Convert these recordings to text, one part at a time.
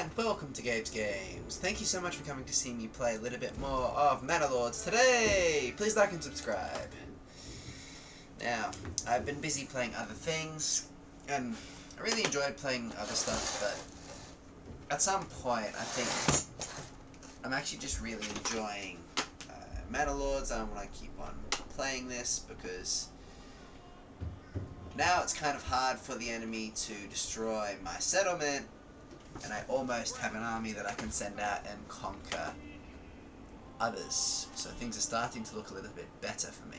and welcome to Gabe's Games. Thank you so much for coming to see me play a little bit more of Manor Lords today. Please like and subscribe. Now, I've been busy playing other things, and I really enjoyed playing other stuff, but at some point I think I'm actually just really enjoying Manor Lords. I want to keep on playing this because now it's kind of hard for the enemy to destroy my settlement, and I almost have an army that I can send out and conquer others. So things are starting to look a little bit better for me.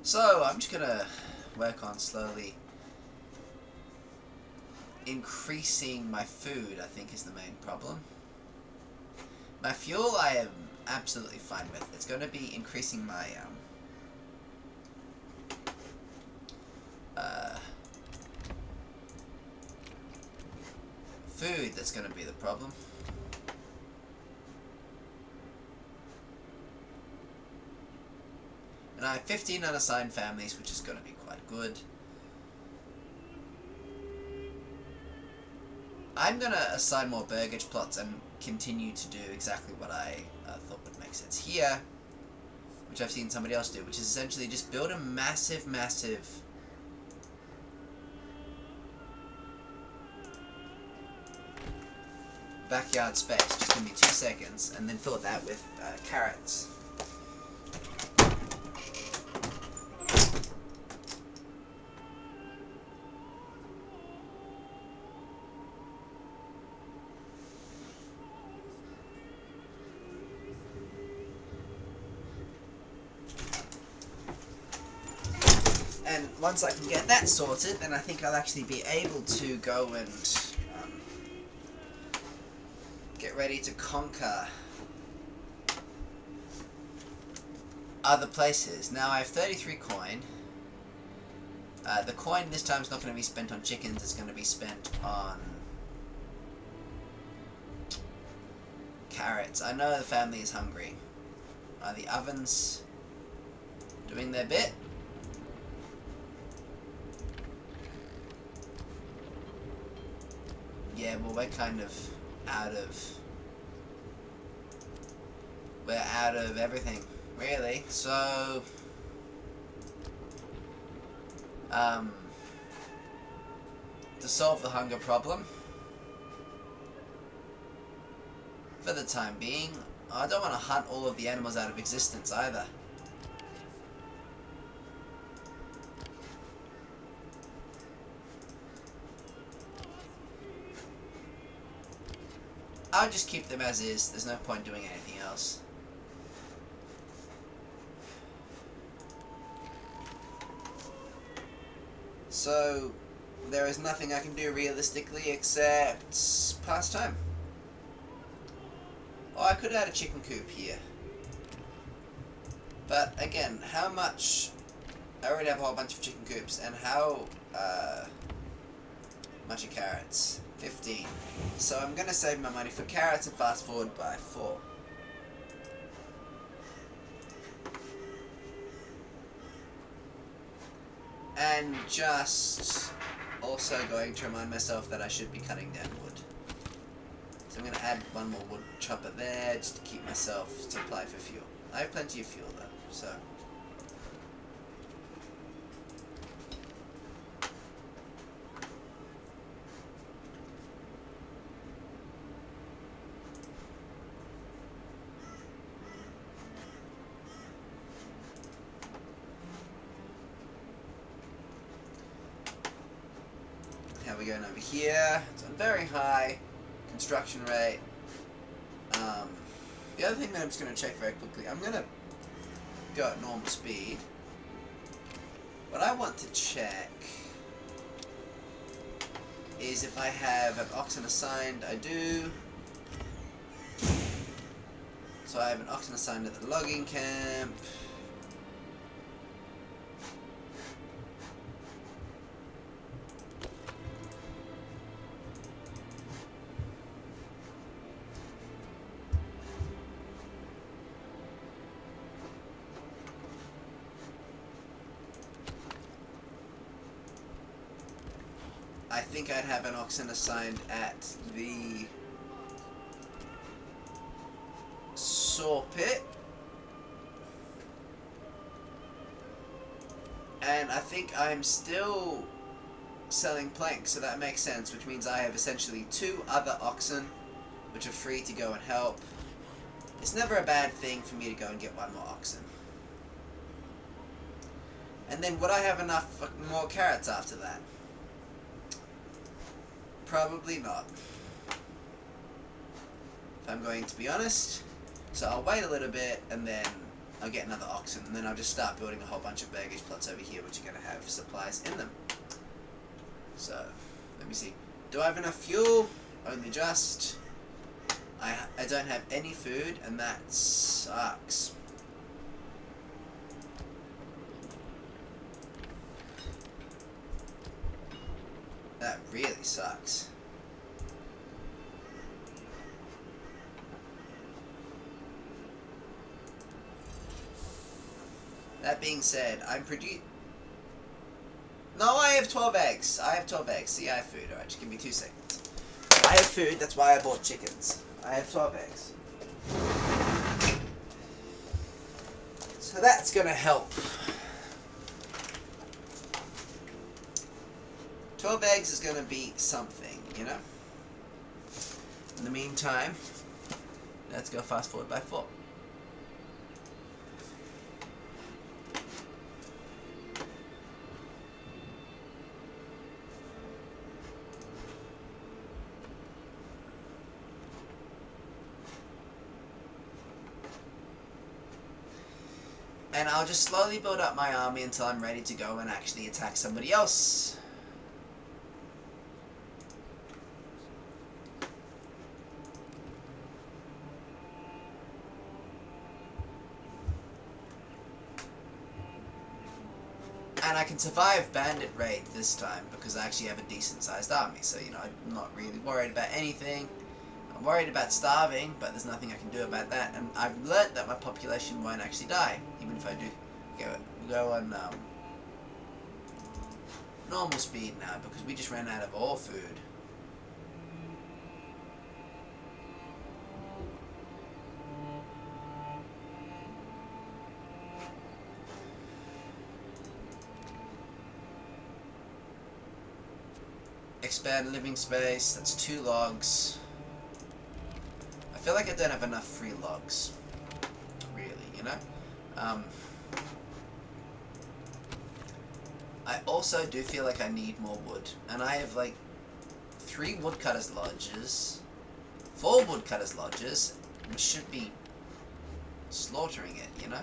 So I'm just gonna work on slowly increasing my food, I think, is the main problem. My fuel I am absolutely fine with. It's going to be increasing my food that's going to be the problem. And I have 15 unassigned families, which is going to be quite good. I'm going to assign more burgage plots and continue to do exactly what I thought would make sense here, which I've seen somebody else do, which is essentially just build a massive backyard space. Just give me 2 seconds, and then fill that with carrots. And once I can get that sorted, then I think I'll actually be able to go and get ready to conquer other places. Now I have 33 coin. The coin this time is not going to be spent on chickens, it's going to be spent on carrots. I know the family is hungry. Are the ovens doing their bit? Yeah, well, we're kind of out of everything, really. So to solve the hunger problem for the time being, I don't want to hunt all of the animals out of existence either. I'll just keep them as is. There's no point doing anything else. So there is nothing I can do realistically except pass time. Oh, I could add a chicken coop here. But again, how much? I already have a whole bunch of chicken coops, and how much are carrots? 15. So I'm going to save my money for carrots and fast forward by 4. And just also going to remind myself that I should be cutting down wood. So I'm going to add one more wood chopper there just to keep myself supplied for fuel. I have plenty of fuel though, so. How are we going over here? It's on very high construction rate. The other thing that I'm just going to check very quickly, I'm going to go at normal speed. What I want to check is if I have an oxen assigned. I do. So I have an oxen assigned at the logging camp. I think I'd have an oxen assigned at the saw pit. And I think I'm still selling planks, so that makes sense, which means I have essentially 2 other oxen, which are free to go and help. It's never a bad thing for me to go and get 1 more oxen. And then would I have enough more carrots after that? Probably not. If I'm going to be honest. So I'll wait a little bit, and then I'll get another oxen, and then I'll just start building a whole bunch of baggage plots over here, which are going to have supplies in them. So, let me see. Do I have enough fuel? Only just. I don't have any food, and that sucks. That really sucks. That being said, I'm No, I have 12 eggs. I have 12 eggs. See, I have food. Alright, just give me 2 seconds. I have food, that's why I bought chickens. I have 12 eggs. So that's gonna help. 12 eggs is gonna be something, you know? In the meantime, let's go fast forward by 4. And I'll just slowly build up my army until I'm ready to go and actually attack somebody else. And I can survive bandit raid this time because I actually have a decent sized army. So, you know, I'm not really worried about anything. I'm worried about starving, but there's nothing I can do about that. And I've learnt that my population won't actually die, even if I do go on normal speed now, because we just ran out of all food. Expand living space, that's 2 logs. I feel like I don't have enough free logs, really, you know? I also do feel like I need more wood, and I have like 3 woodcutters lodges, 4 woodcutters lodges, which should be slaughtering it, you know?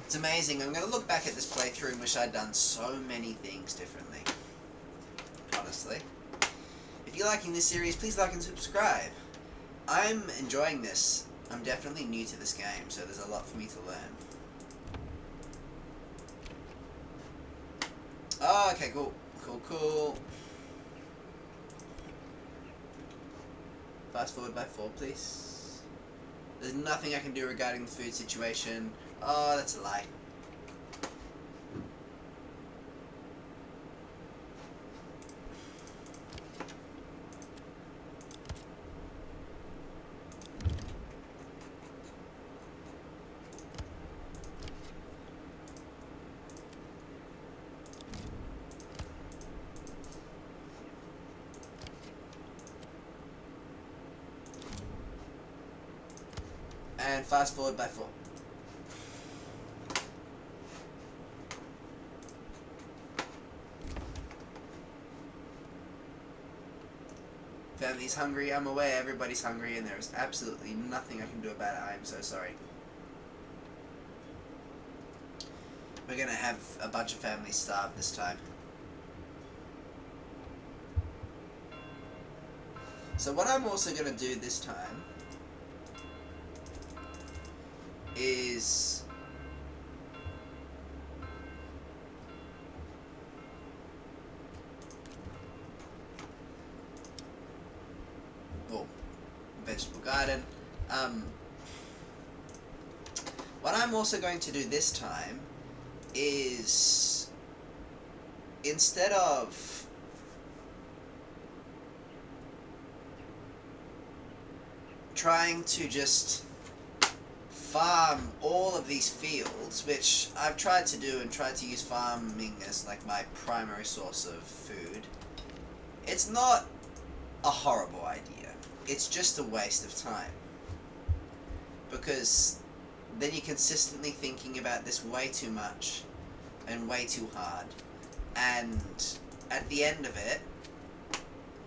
It's amazing. I'm going to look back at this playthrough and wish I'd done so many things differently. Honestly. If you're liking this series, please like and subscribe. I'm enjoying this. I'm definitely new to this game, so there's a lot for me to learn. Oh, okay, cool. Cool. Fast forward by 4, please. There's nothing I can do regarding the food situation. Oh, that's a lie. And fast forward by 4. Family's hungry, I'm aware everybody's hungry, and there is absolutely nothing I can do about it. I am so sorry. We're gonna have a bunch of families starve this time. So what I'm also gonna do this time is vegetable garden. What I'm also going to do this time is, instead of trying to just farm all of these fields, which I've tried to do and tried to use farming as like my primary source of food, it's not a horrible idea. It's just a waste of time. Because then you're consistently thinking about this way too much and way too hard. And at the end of it,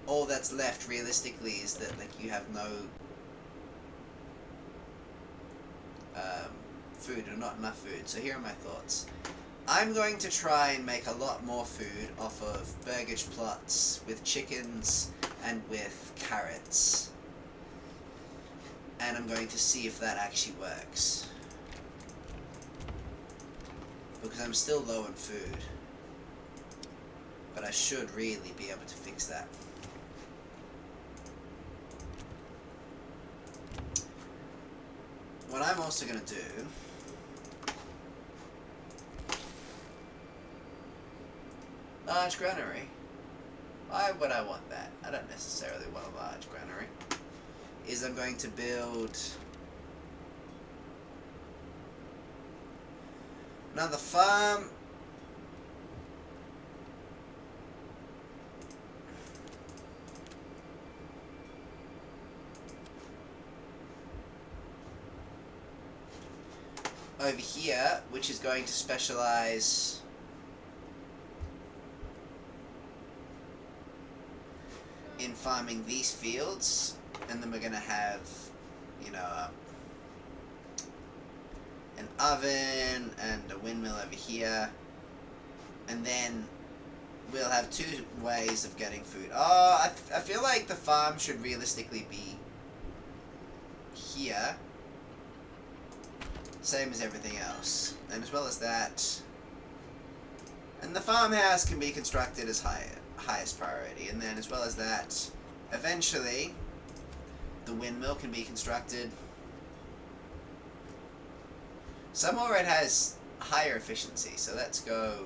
all that's left realistically is that like you have no food, or not enough food. So here are my thoughts. I'm going to try and make a lot more food off of burgage plots with chickens and with carrots. And I'm going to see if that actually works. Because I'm still low on food. But I should really be able to fix that. What I'm also going to do large granary. Why would I want that? I don't necessarily want a large granary. Is I'm going to build another farm. Over here, which is going to specialize in farming these fields, and then we're going to have, you know, an oven and a windmill over here, and then we'll have 2 ways of getting food. Oh, I feel like the farm should realistically be here, same as everything else, and as well as that, and the farmhouse can be constructed as highest priority, and then as well as that, eventually the windmill can be constructed. Somewhere it has higher efficiency, so let's go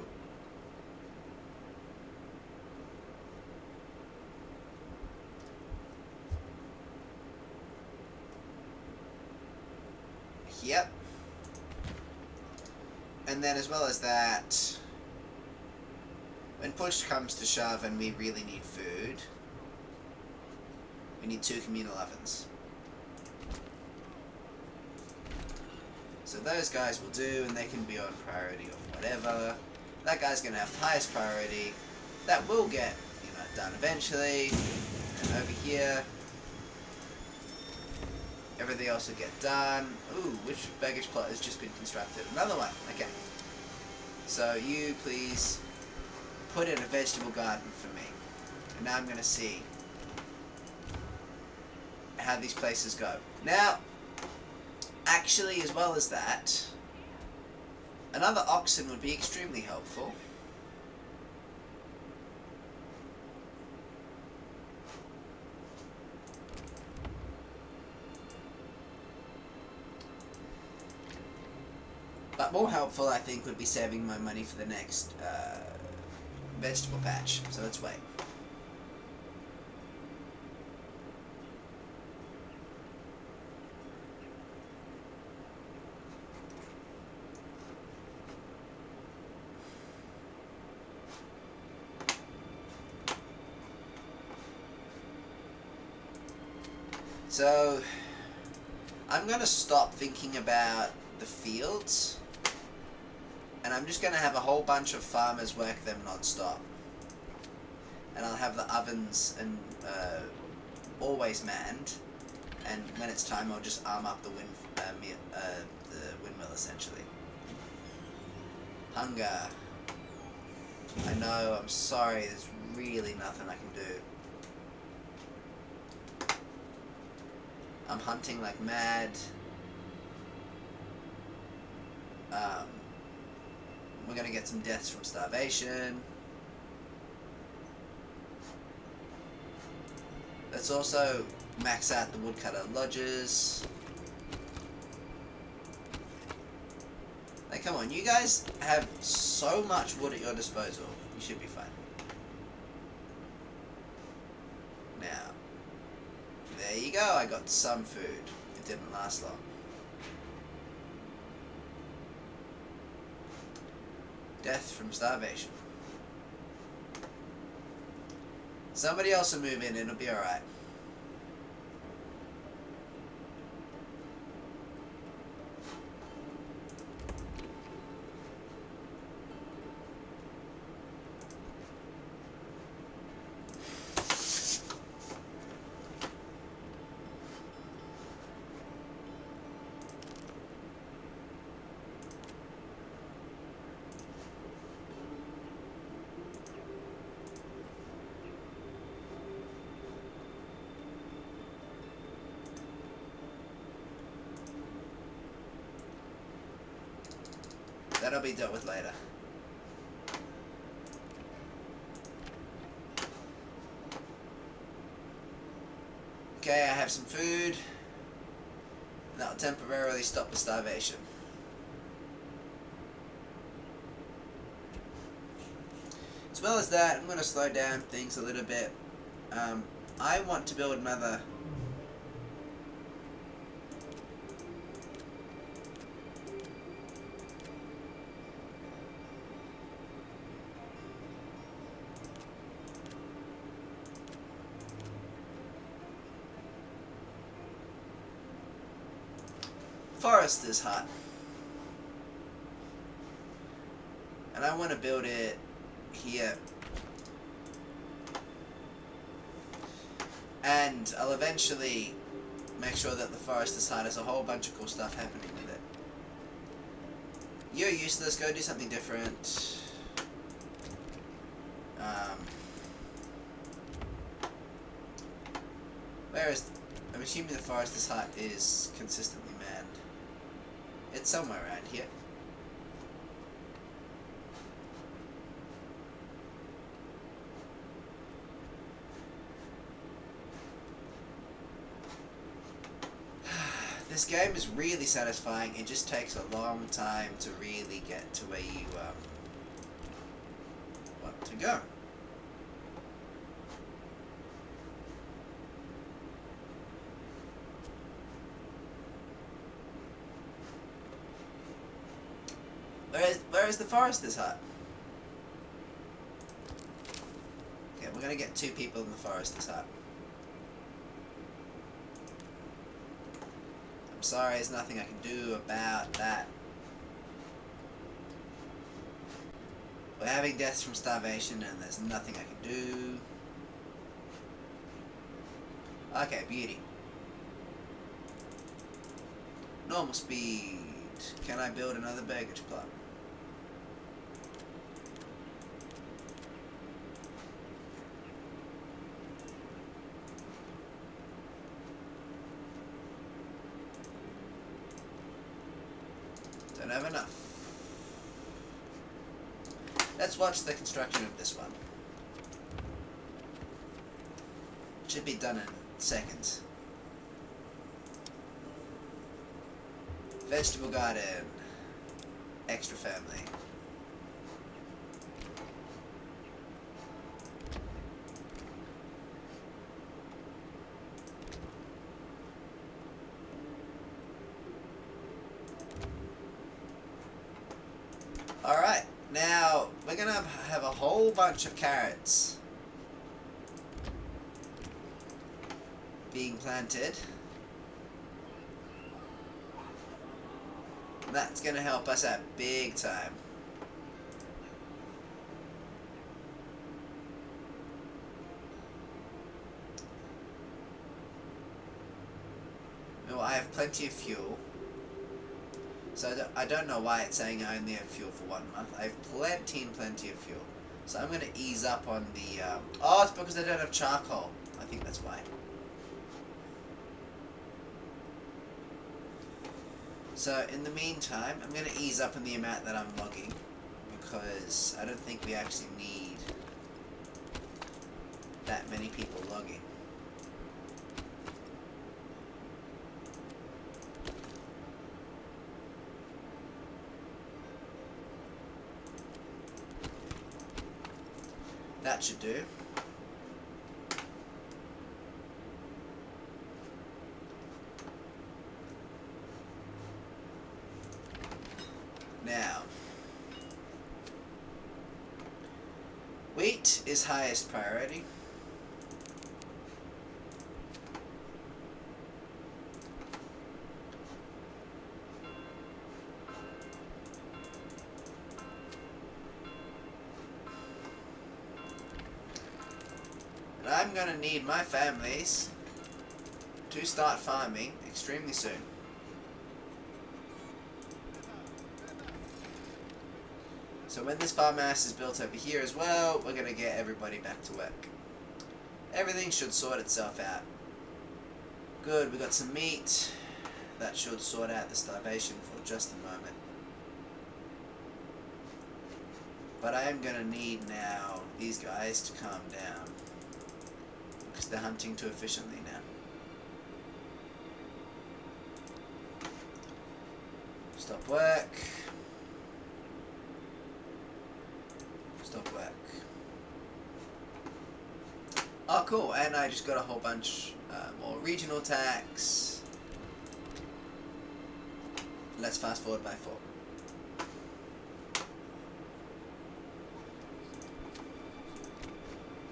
yep. And then as well as that, when push comes to shove and we really need food, we need 2 communal ovens. So those guys will do, and they can be on priority or whatever. That guy's going to have the highest priority. That will get, you know, done eventually. And over here, everything else will get done. Ooh, which baggage plot has just been constructed? Another one. Okay. So you please put in a vegetable garden for me. And now I'm going to see how these places go. Now, actually, as well as that, another oxen would be extremely helpful. But more helpful, I think, would be saving my money for the next vegetable patch. So let's wait. So, I'm going to stop thinking about the fields, and I'm just going to have a whole bunch of farmers work them non-stop. And I'll have the ovens and always manned, and when it's time I'll just arm up the windmill essentially. Hunger. I know, I'm sorry, there's really nothing I can do. I'm hunting like mad. We're gonna get some deaths from starvation. Let's also max out the woodcutter lodges. Like, come on, you guys have so much wood at your disposal. You should be fine. Now, there you go. I got some food. It didn't last long. Death from starvation. Somebody else will move in. It'll be alright. That'll be dealt with later. Okay, I have some food. That'll temporarily stop the starvation. As well as that, I'm going to slow down things a little bit. I want to build another... forester's hut. And I want to build it here. And I'll eventually make sure that the forester's hut has a whole bunch of cool stuff happening with it. You're useless, go do something different. Where is... I'm assuming the forester's hut is consistently manned. It's somewhere around here. This game is really satisfying. It just takes a long time to really get to where you want to go. Where is the forester's hut? Okay, we're gonna get 2 people in the forester's hut. I'm sorry, there's nothing I can do about that. We're having deaths from starvation and there's nothing I can do. Okay, beauty. Normal speed. Can I build another baggage plant? Don't have enough. Let's watch the construction of this one. Should be done in seconds. Vegetable garden. Extra family. Alright, now we're gonna have a whole bunch of carrots being planted. That's gonna help us out big time. Well, I have plenty of fuel. So I don't know why it's saying I only have fuel for 1 month. I have plenty of fuel. So I'm going to ease up on the... oh, it's because I don't have charcoal. I think that's why. So in the meantime, I'm going to ease up on the amount that I'm logging. Because I don't think we actually need that many people logging. that should do. Now, wheat is highest priority. And I'm going to need my families to start farming extremely soon. So when this farmhouse is built over here as well, we're going to get everybody back to work. Everything should sort itself out. Good, we got some meat. That should sort out the starvation for just a moment. But I am going to need now these guys to calm down, because they're hunting too efficiently now. Stop work. Stop work. Oh, cool, and I just got a whole bunch more regional tax. Let's fast forward by 4.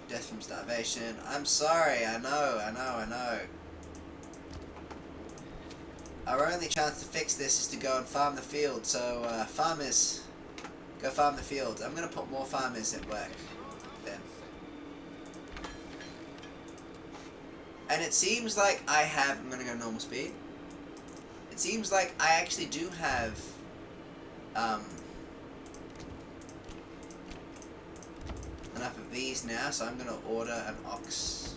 Death from starvation. I'm sorry, I know. Our only chance to fix this is to go and farm the field, so farmers, go farm the fields. I'm going to put more farmers at work then. And it seems like I have, I'm going to go normal speed. It seems like I actually do have enough of these now, so I'm going to order an ox.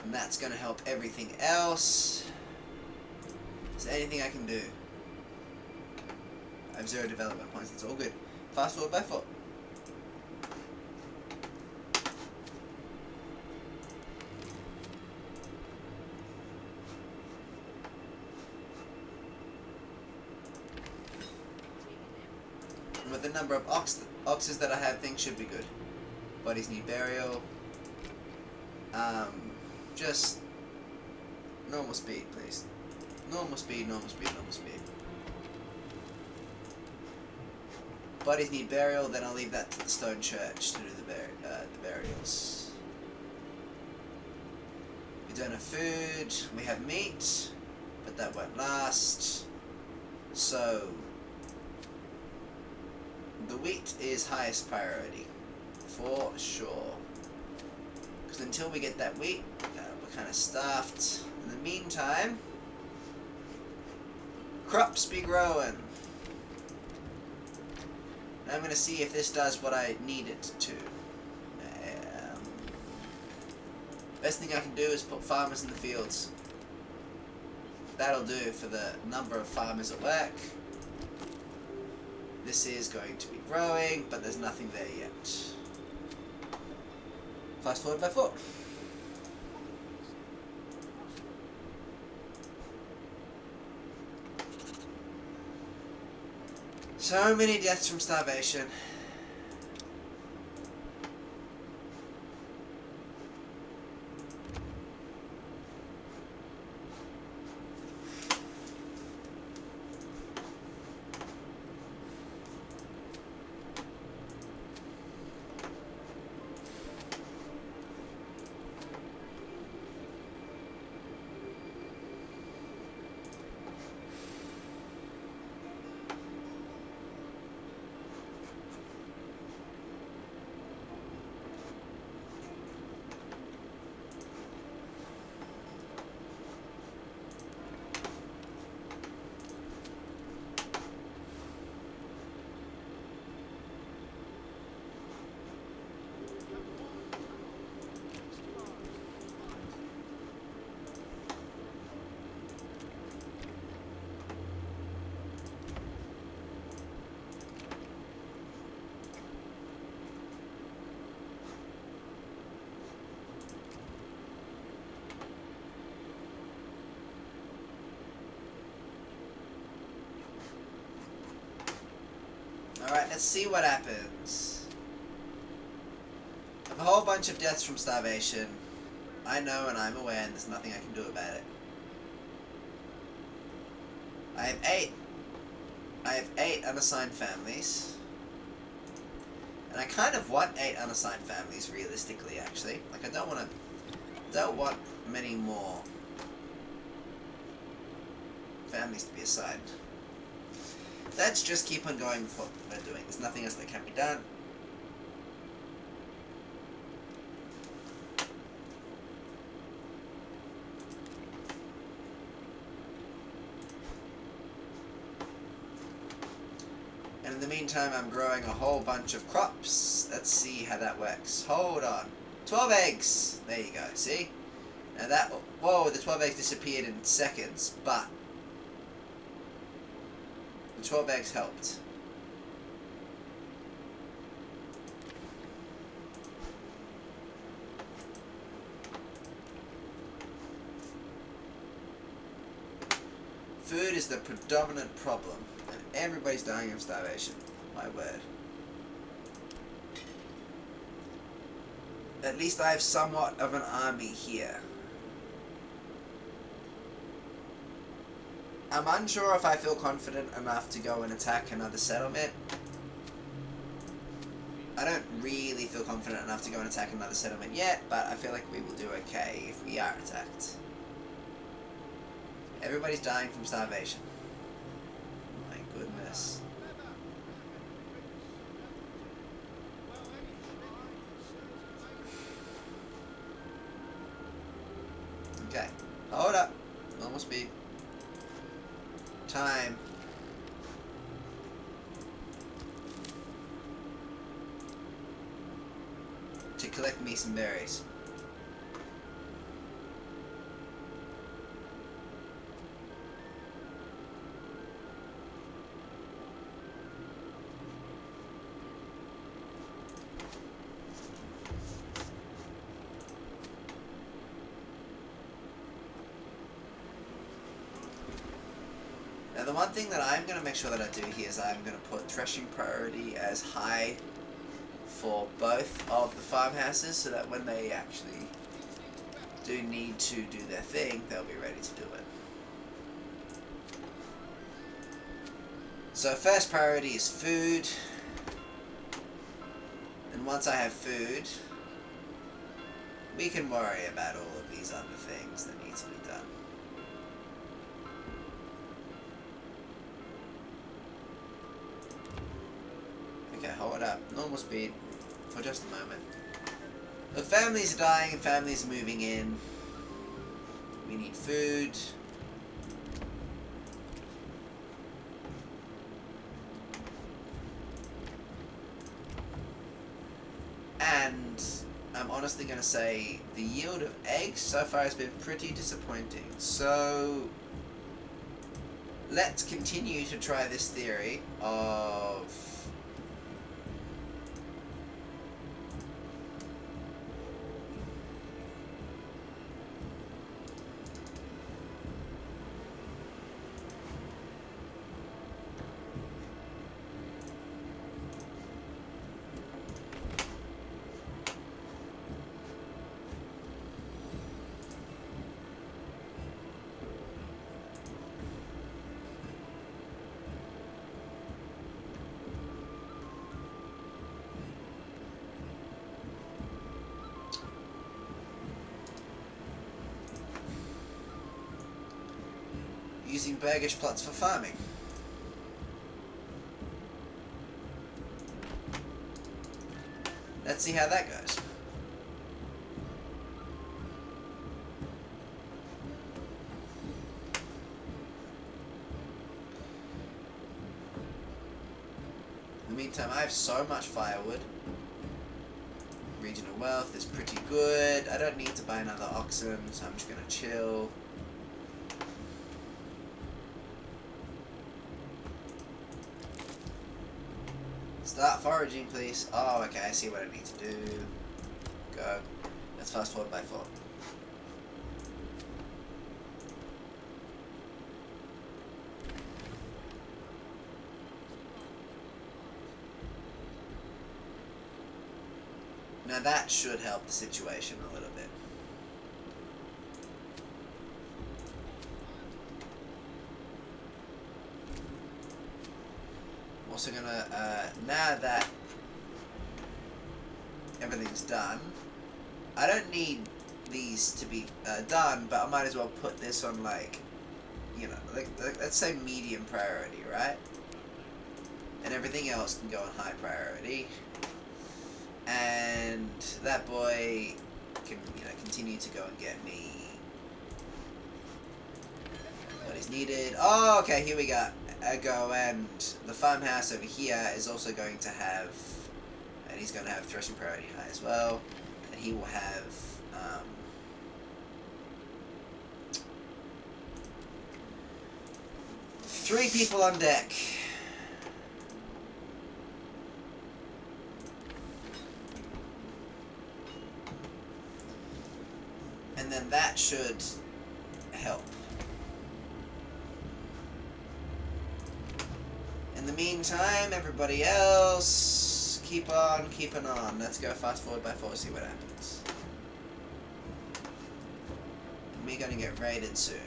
And that's going to help everything else. Is there anything I can do? I have 0 development points, it's all good. Fast forward by 4. And with the number of oxes that I have, things should be good. Bodies need burial. Just normal speed, please. Normal speed. Bodies need burial, then I'll leave that to the stone church to do the burials. We don't have food, we have meat, but that won't last. So, the wheat is highest priority, for sure. Because until we get that wheat, we're kind of stuffed. In the meantime, crops be growing. And I'm going to see if this does what I need it to. Best thing I can do is put farmers in the fields. That'll do for the number of farmers at work. This is going to be growing, but there's nothing there yet. Fast forward by 4. So many deaths from starvation. Alright, let's see what happens. I have a whole bunch of deaths from starvation. I know and I'm aware and there's nothing I can do about it. I have 8. I have 8 unassigned families. And I kind of want 8 unassigned families, realistically, actually. Like, I don't want many more families to be assigned. Let's just keep on going with what we're doing. There's nothing else that can be done. And in the meantime, I'm growing a whole bunch of crops. Let's see how that works. Hold on. 12 eggs! There you go, see? Now that... Whoa, the 12 eggs disappeared in seconds, but... the 12 eggs helped. Food is the predominant problem, and everybody's dying of starvation. My word. At least I have somewhat of an army here. I'm unsure if I feel confident enough to go and attack another settlement. I don't really feel confident enough to go and attack another settlement yet, but I feel like we will do okay if we are attacked. Everybody's dying from starvation. My goodness. Okay. Hold up. Normal speed. Time. To collect me some berries. Now the one thing that I'm going to make sure that I do here is I'm going to put threshing priority as high for both of the farmhouses so that when they actually do need to do their thing, they'll be ready to do it. So first priority is food, and once I have food, we can worry about all of these other things that need to be done. Okay, hold up. Normal speed for just a moment. Look, families are dying and families are moving in. We need food. And I'm honestly going to say the yield of eggs so far has been pretty disappointing. So let's continue to try this theory of using Bergish plots for farming. Let's see how that goes. In the meantime, I have so much firewood. Regional wealth is pretty good. I don't need to buy another oxen, so I'm just going to chill. Start foraging, please. Oh, okay, I see what I need to do. Go. Let's fast forward by 4. Now that should help the situation a little bit. I'm also gonna, now that everything's done, I don't need these to be done, but I might as well put this on, like, you know, like let's say medium priority, right? And everything else can go on high priority. And that boy can, you know, continue to go and get me what is needed. Oh, okay, here we go. And the farmhouse over here is also going to have, and he's going to have threshing priority high as well. And he will have, 3 people on deck. And then that should help. In the meantime, everybody else, keep on keeping on. Let's go fast forward by 4, see what happens. We're gonna get raided soon.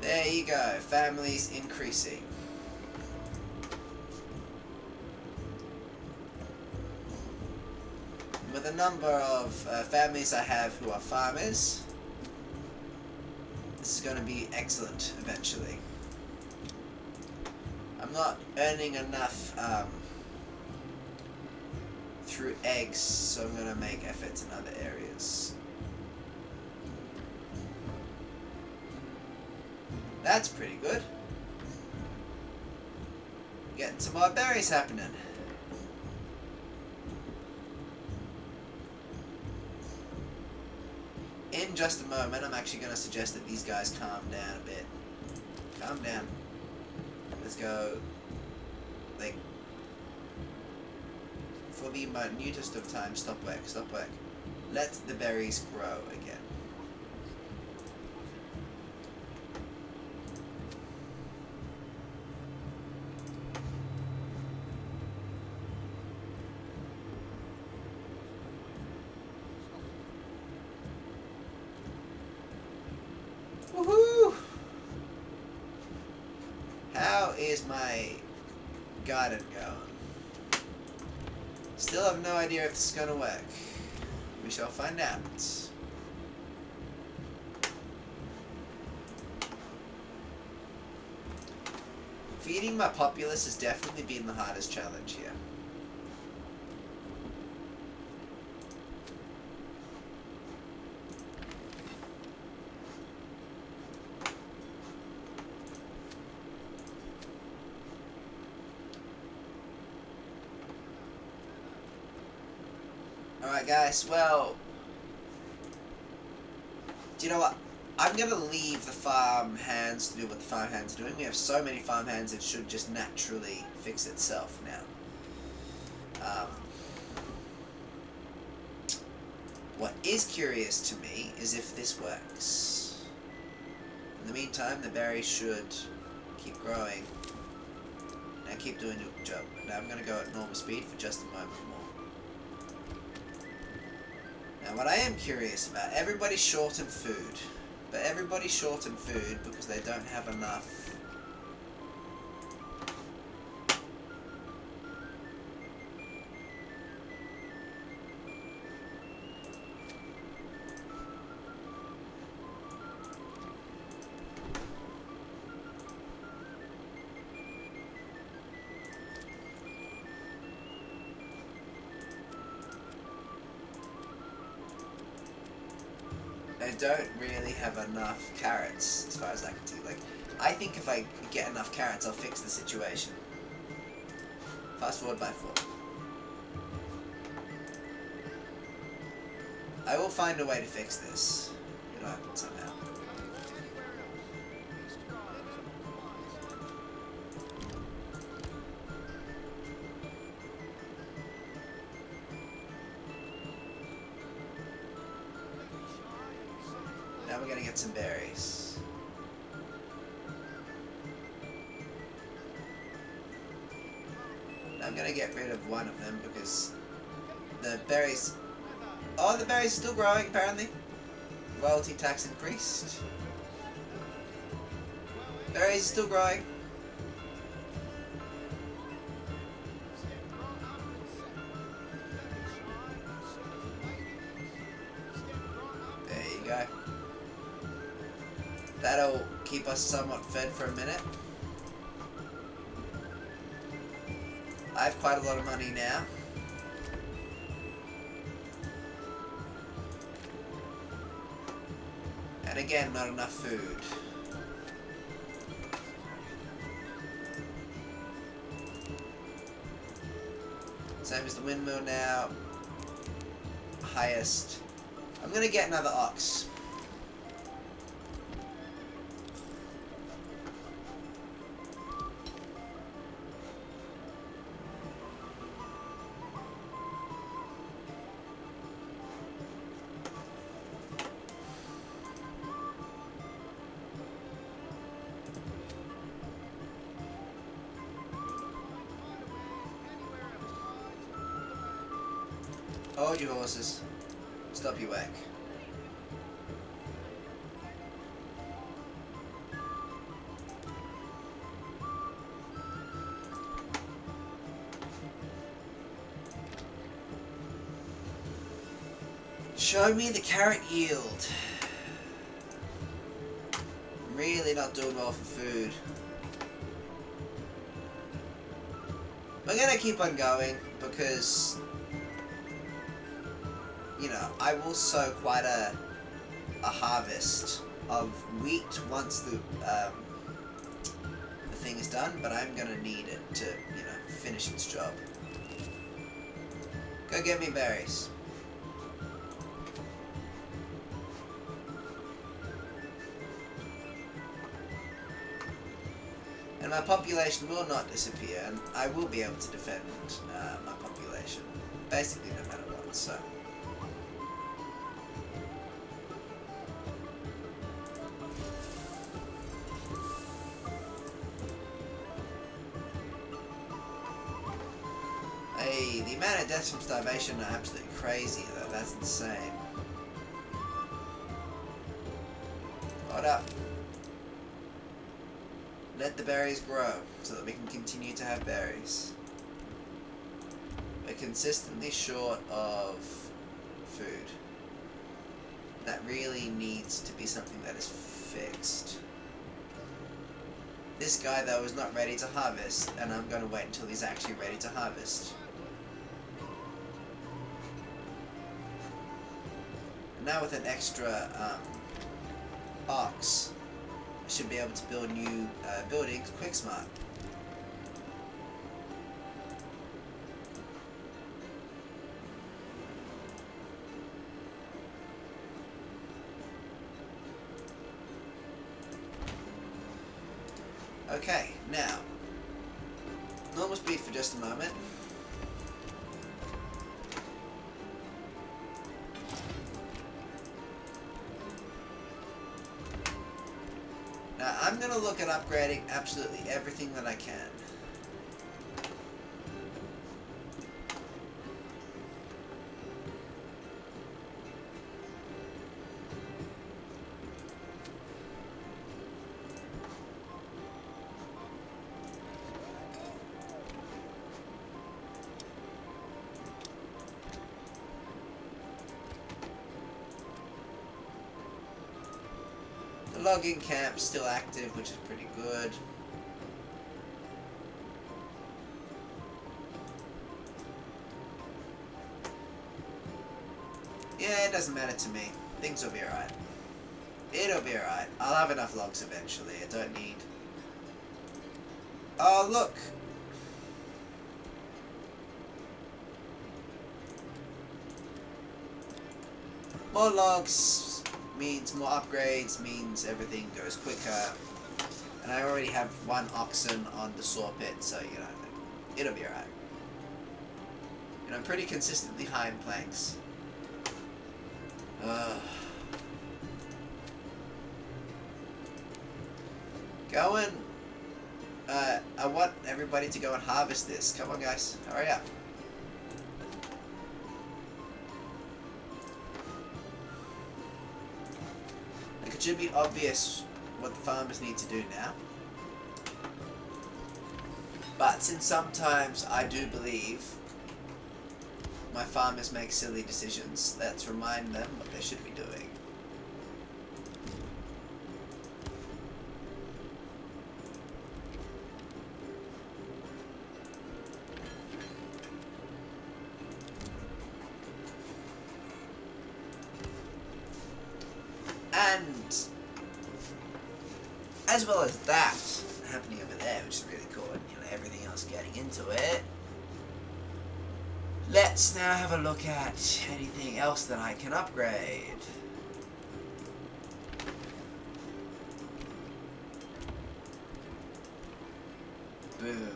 There you go, families increasing. With the number of families I have who are farmers, this is going to be excellent eventually. I'm not earning enough through eggs, so I'm going to make efforts in other areas. That's pretty good. Getting some more berries happening. In just a moment, I'm actually going to suggest that these guys calm down a bit. Calm down. Let's go, like, for the minutest of time, stop work, stop work. Let the berries grow again. Woohoo! How is my garden going? Still have no idea if this is gonna work. We shall find out. Feeding my populace has definitely been the hardest challenge here. Alright guys, well, do you know what? I'm going to leave the farm hands to do what the farm hands are doing. We have so many farm hands it should just naturally fix itself now. What is curious to me is if this works. In the meantime, the berries should keep growing. Now keep doing your job. Now I'm going to go at normal speed for just a moment more. Now what I am curious about, everybody's short in food. But everybody's short in food because they don't have enough. They don't really have enough carrots, as far as I can see. Like, I think if I get enough carrots, I'll fix the situation. Fast forward by 4. I will find a way to fix this. It'll happen somehow. Now we're gonna get some berries. I'm gonna get rid of one of them because the berries... Oh, the berries are still growing apparently. Royalty tax increased. Berries are still growing. There you go. That'll keep us somewhat fed for a minute. I have quite a lot of money now. And again, not enough food. Same as the windmill now. Highest. I'm gonna get another ox. Hold your horses. Stop your whack. Show me the carrot yield. I'm really not doing well for food. We're gonna keep on going because, you know, I will sow quite a harvest of wheat once the thing is done, but I'm gonna need it to, you know, finish its job. Go get me berries. And my population will not disappear, and I will be able to defend my population, basically no matter what, so... Hey, the amount of deaths from starvation are absolutely crazy though, that's insane. Hold up. Let the berries grow, so that we can continue to have berries. We're consistently short of food. That really needs to be something that is fixed. This guy though is not ready to harvest, and I'm going to wait until he's actually ready to harvest. And now with an extra ox, I should be able to build new buildings quick smart. Okay, now, normal speed for just a moment. Now, I'm going to look at upgrading absolutely everything that I can. The logging camp's still active, which is pretty good. Yeah, it doesn't matter to me. Things will be alright. It'll be alright. I'll have enough logs eventually. I don't need... Oh, look! More logs means more upgrades, means everything goes quicker. And I already have one oxen on the saw pit, so, you know, it'll be alright. And I'm pretty consistently high in planks. Go and... I want everybody to go and harvest this. Come on, guys. Hurry up. Like, it should be obvious what the farmers need to do now. But since sometimes I do believe my farmers make silly decisions, let's remind them what they should be doing. And as well as that happening over there, which is really cool, and everything else getting into it, let's now have a look at anything else that I can upgrade. Boom.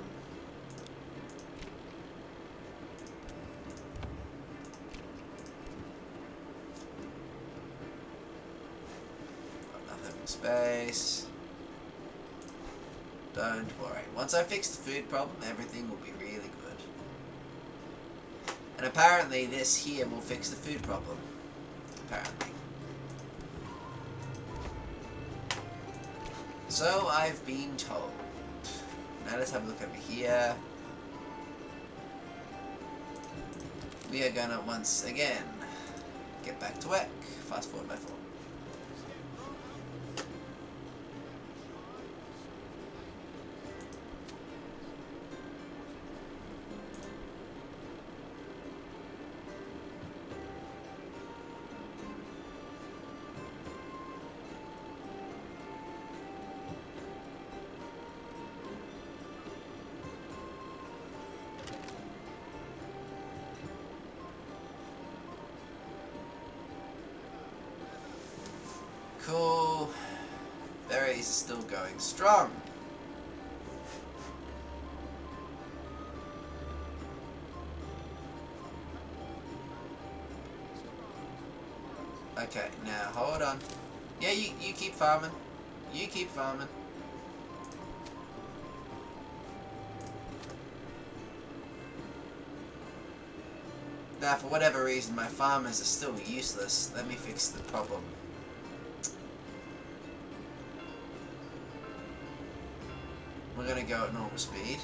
Got nothing in space. Don't worry. Once I fix the food problem, everything will be really good. And apparently this here will fix the food problem. Apparently. So I've been told. Now let's have a look over here. We are gonna once again get back to work. Fast forward by 4. Cool. Berries are still going strong. Okay, now hold on. Yeah, you keep farming. You keep farming. Now, for whatever reason, my farmers are still useless. Let me fix the problem. We're gonna go at normal speed.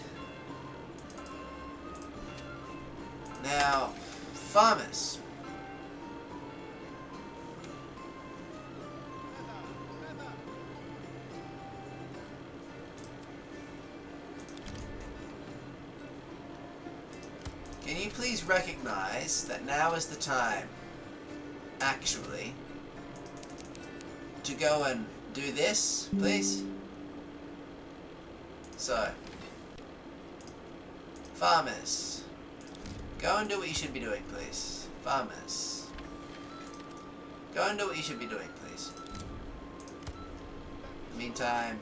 Now, farmers. Can you please recognize that now is the time, actually, to go and do this, please? So, farmers, go and do what you should be doing, please. Farmers, go and do what you should be doing, please. In the meantime,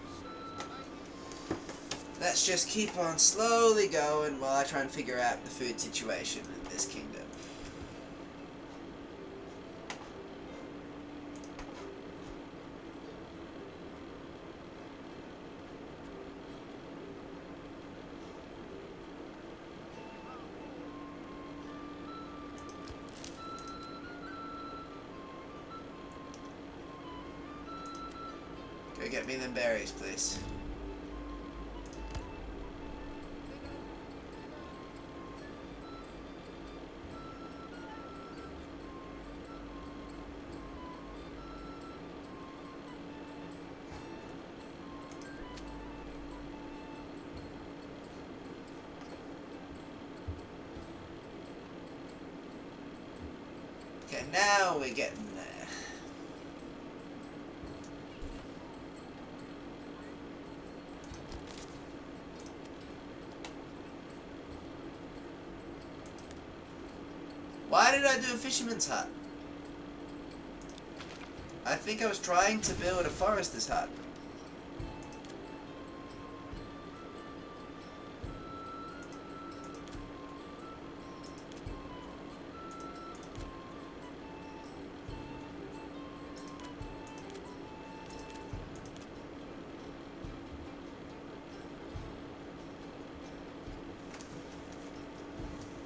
let's just keep on slowly going while I try and figure out the food situation in this kingdom. Go get me them berries, please. Okay, now we're getting there. Why did I do a fisherman's hut? I think I was trying to build a forester's hut.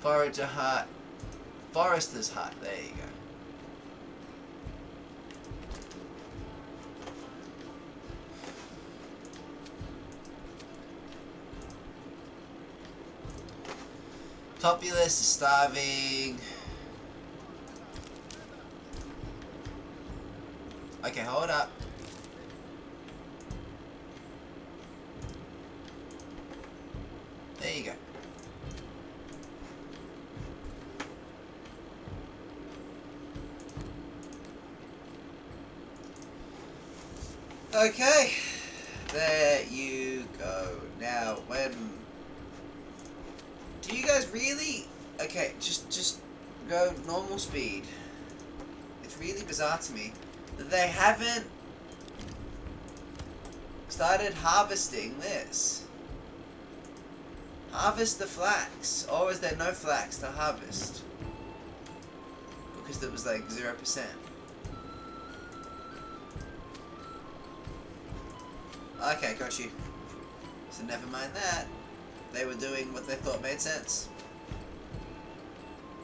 Forager hut. Forester's hut. There you go. Populace is starving. Okay, hold up. There you go. Okay. There you go. Now, when... Do you guys really... Okay, just go normal speed. It's really bizarre to me that they haven't started harvesting this. Harvest the flax. Or is there no flax to harvest? Because there was like 0%. Okay, got you. So never mind that. They were doing what they thought made sense.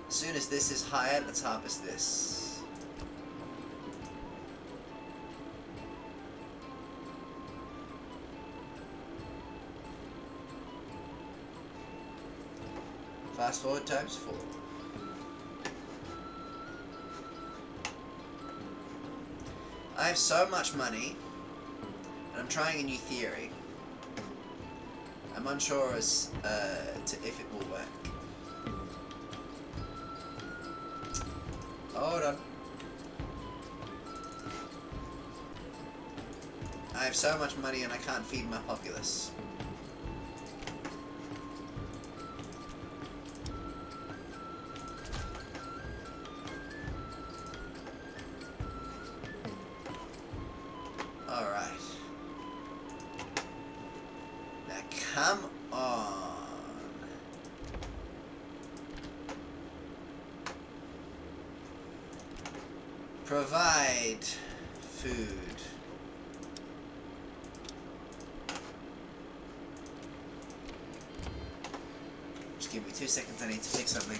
As soon as this is higher, let's harvest this. Fast forward times 4. I have so much money, and I'm trying a new theory. I'm unsure as to if it will work. Hold on. I have so much money and I can't feed my populace. Alright. Now come on. Provide food. Just give me 2 seconds, I need to fix something.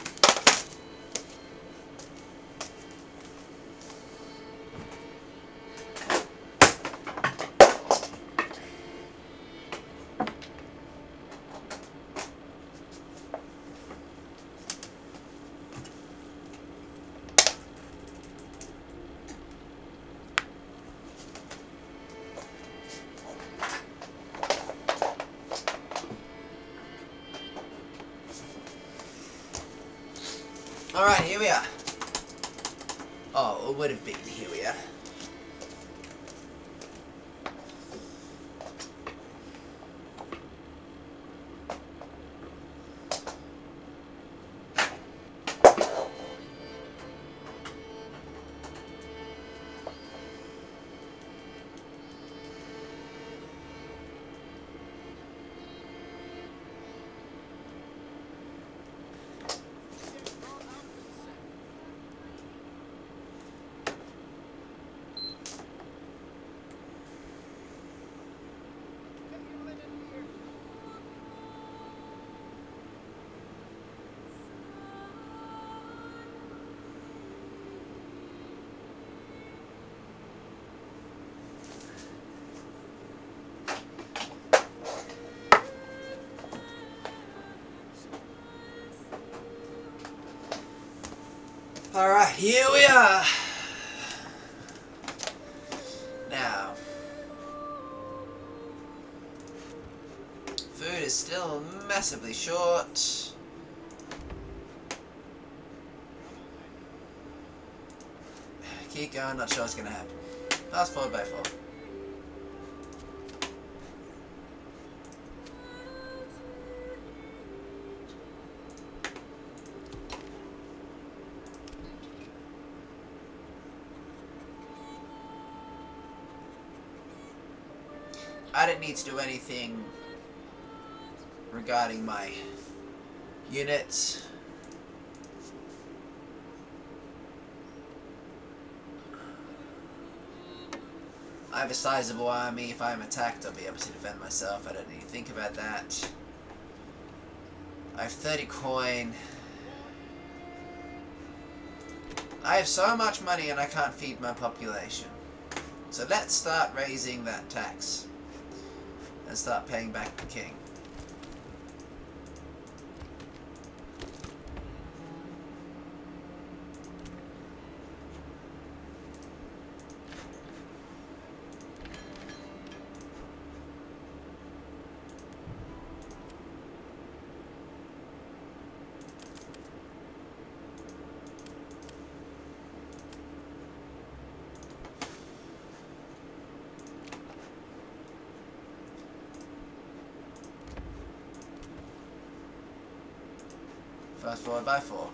Alright, here we are. Oh, it would have been here we are. Alright, here we are. Now, food is still massively short. Keep going, not sure what's going to happen. Fast forward by 4. I didn't need to do anything regarding my units. I have a sizable army. If I am attacked, I'll be able to defend myself. I don't need to think about that. I have 30 coin. I have so much money and I can't feed my population. So let's start raising that tax. And start paying back the king. Fast forward by 4.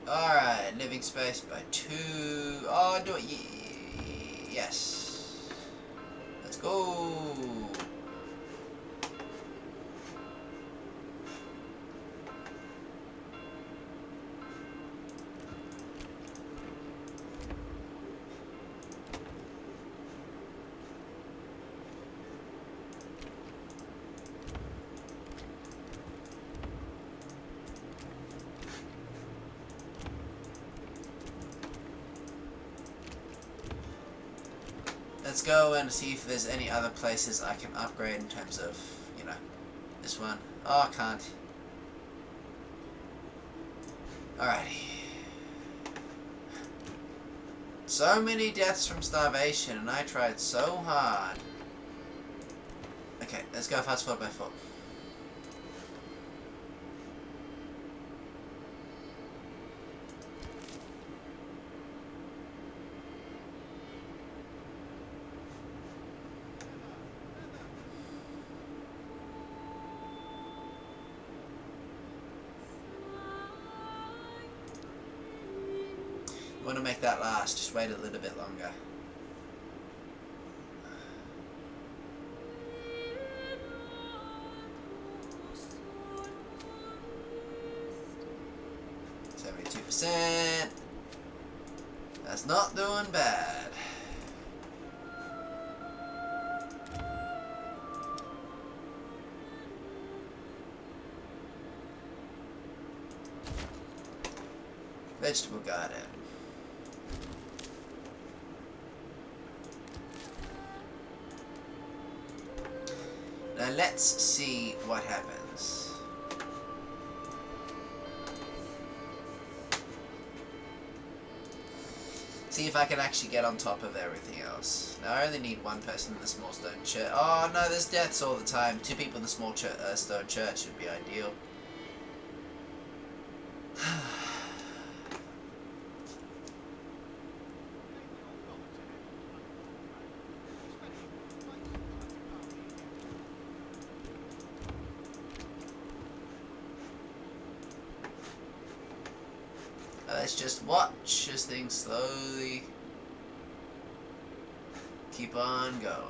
Alright, living space by 2. Oh, do it. Yes. Let's go. Let's go and see if there's any other places I can upgrade in terms of, you know, this one. Oh, I can't. Alrighty. So many deaths from starvation, and I tried so hard. Okay, let's go fast forward by 4. You want to make that last, just wait a little bit longer. %. That's not doing bad. Vegetable garden. Now let's see what happens. See if I can actually get on top of everything else. Now I only need one person in the small stone church. Oh no, there's deaths all the time. 2 people in the small stone church would be ideal. Let's just watch as things slowly keep on going.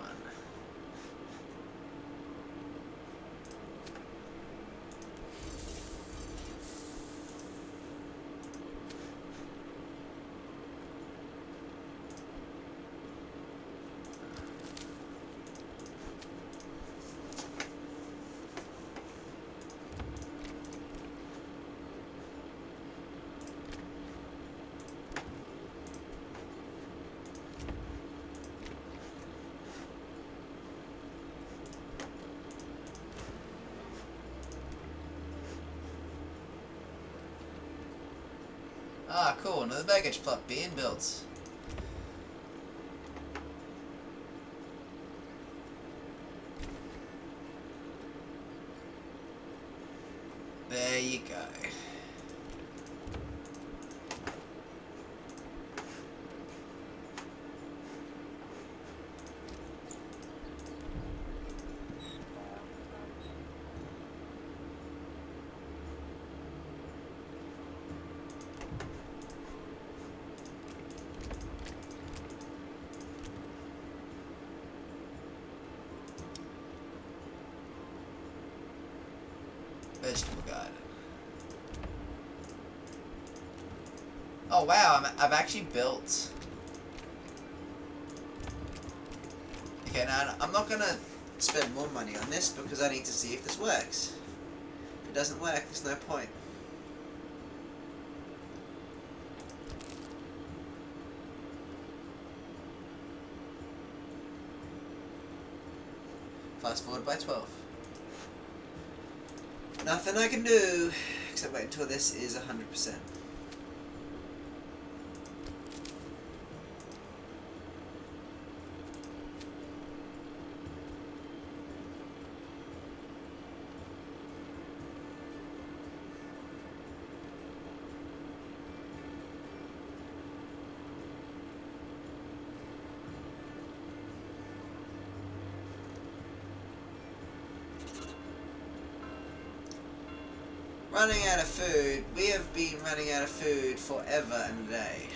Ah, cool, another baggage plot being built. There you go. Vegetable garden. Oh wow, I've actually built... Okay, now I'm not gonna spend more money on this because I need to see if this works. If it doesn't work, there's no point. Fast forward by 12. Nothing I can do except wait until this is 100%. Running out of food. We have been running out of food forever and a day.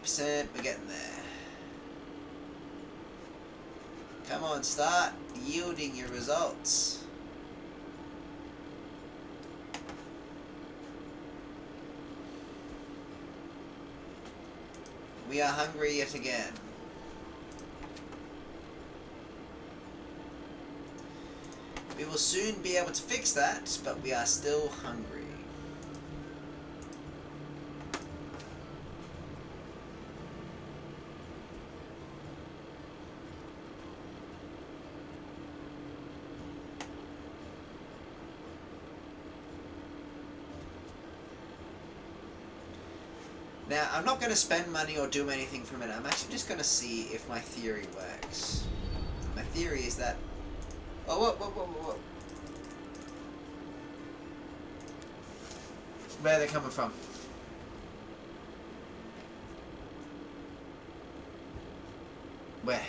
%, we're getting there. Come on, start yielding your results. We are hungry yet again. We will soon be able to fix that, but we are still hungry. Now, I'm not going to spend money or do anything for a minute. I'm actually just going to see if my theory works. My theory is that... Oh, whoa. Where are they coming from? Where?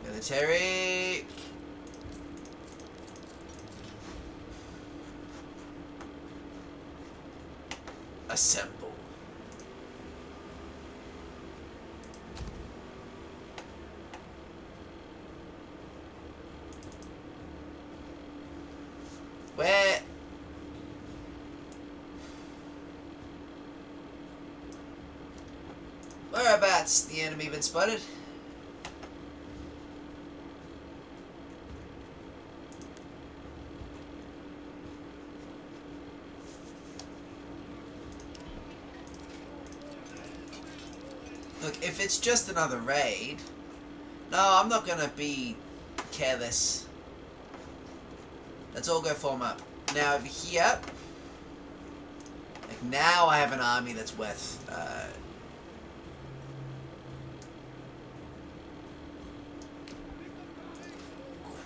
Military... Assemble. Where? Whereabouts the enemy been spotted? Look, if it's just another raid... No, I'm not gonna be careless. Let's all go form up. Now, over here... Like, now I have an army that's worth...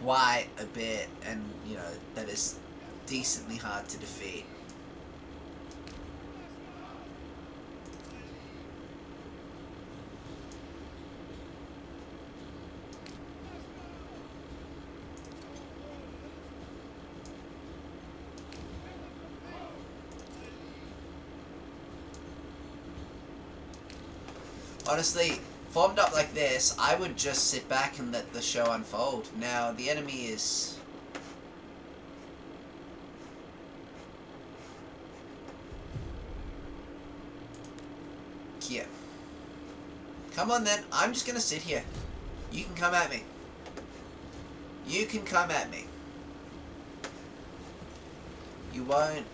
quite a bit. And, you know, that is decently hard to defeat. Honestly, formed up like this, I would just sit back and let the show unfold. Now, the enemy is... here. Come on then, I'm just gonna sit here. You can come at me. You can come at me. You won't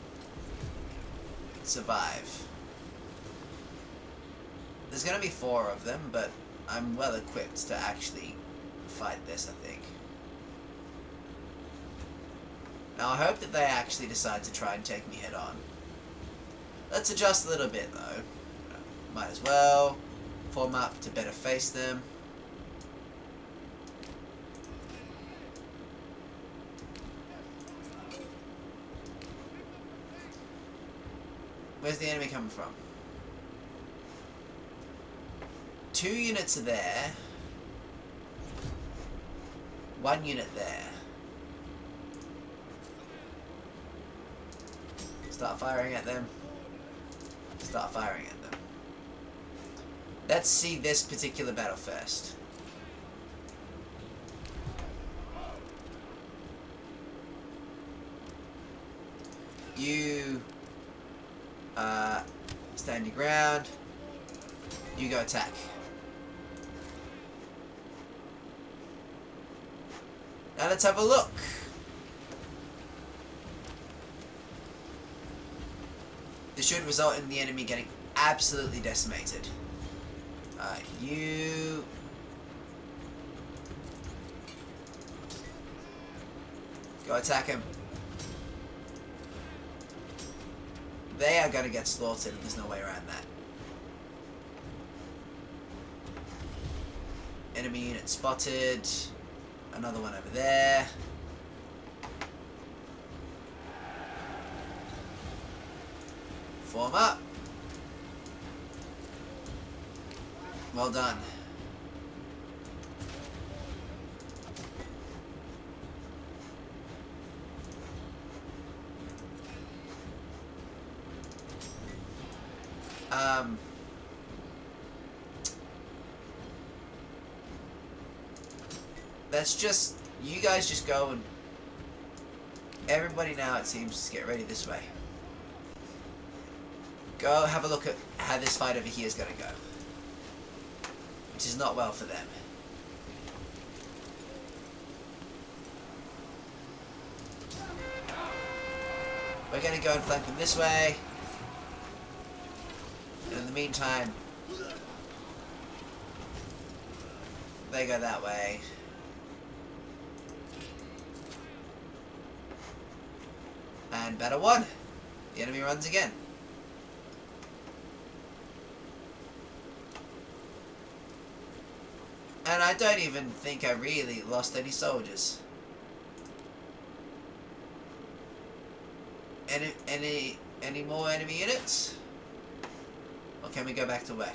survive. There's going to be 4 of them, but I'm well equipped to actually fight this, I think. Now, I hope that they actually decide to try and take me head on. Let's adjust a little bit, though. Might as well form up to better face them. Where's the enemy coming from? 2 units are there. 1 unit there. Start firing at them. Start firing at them. Let's see this particular battle first. You stand your ground. You go attack. Now let's have a look. This should result in the enemy getting absolutely decimated. You... Go attack him. They are going to get slaughtered, and there's no way around that. Enemy unit spotted. Another one over there. Form up. Well done. Let's just, you guys just go and everybody now, it seems, just get ready this way. Go have a look at how this fight over here is going to go. Which is not well for them. We're going to go and flank them this way. And in the meantime, they go that way. And battle one. The enemy runs again. And I don't even think I really lost any soldiers. Any more enemy units? Or can we go back to work?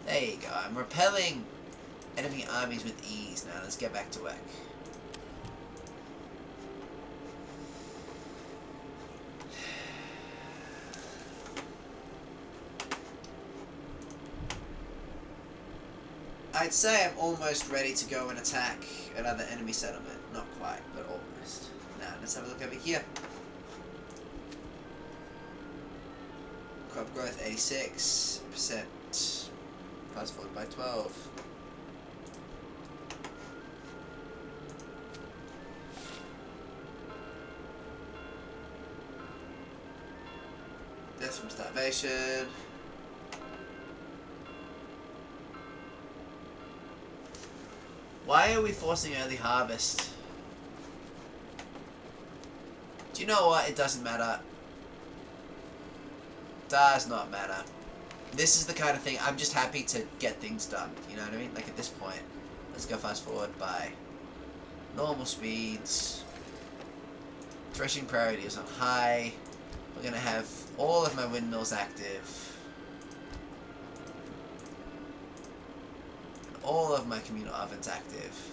There you go. I'm repelling enemy armies with ease now. Let's get back to work. I'd say I'm almost ready to go and attack another enemy settlement. Not quite, but almost. Now, let's have a look over here. Crop growth 86%. Fast forward by 12. Death from starvation. Why are we forcing early harvest? Do you know what? It doesn't matter. Does not matter. This is the kind of thing, I'm just happy to get things done. You know what I mean? Like at this point. Let's go fast forward by normal speeds. Threshing priority is on high. We're going to have all of my windmills active. All of my communal ovens active.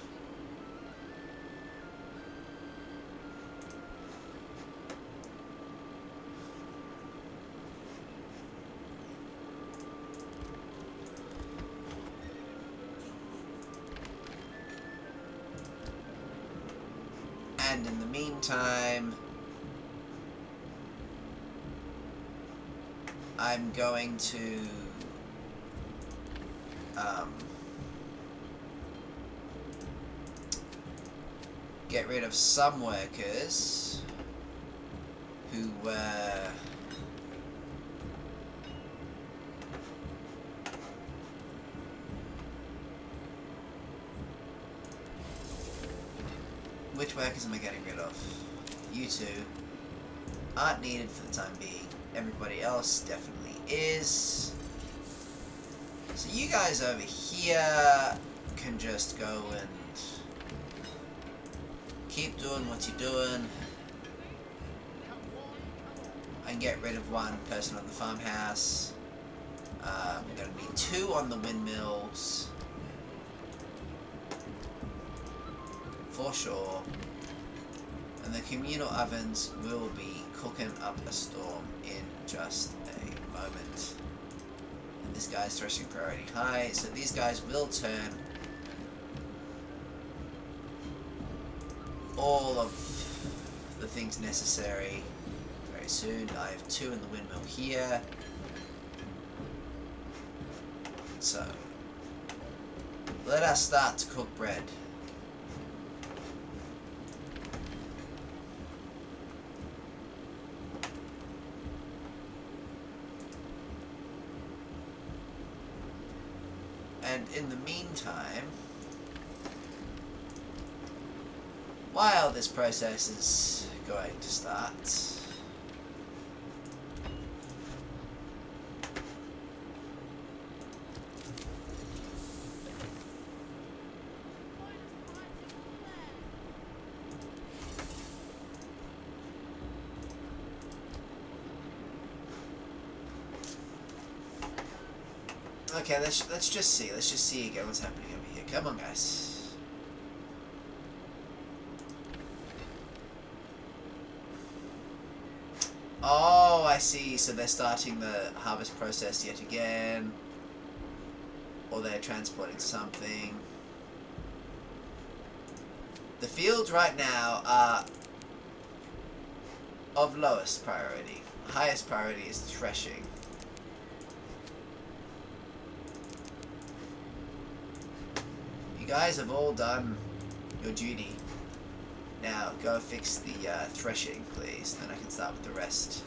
And in the meantime, I'm going to get rid of some workers who were which workers am I getting rid of? You two aren't needed for the time being. Everybody else definitely is. So you guys over here can just go and keep doing what you're doing. I can get rid of one person on the farmhouse. We're going to need 2 on the windmills. For sure. And the communal ovens will be cooking up a storm in just a moment. And this guy's threshing priority high, so these guys will turn all of the things necessary very soon. I have 2 in the windmill here. So, let us start to cook bread. And in the meantime, while this process is going to start, okay, let's just see. Let's just see again what's happening over here. Come on, guys. Oh, I see. So they're starting the harvest process yet again. Or they're transporting something. The fields right now are of lowest priority. Highest priority is threshing. You guys have all done your duty. Now, go fix the threshing, please. Then I can start with the rest.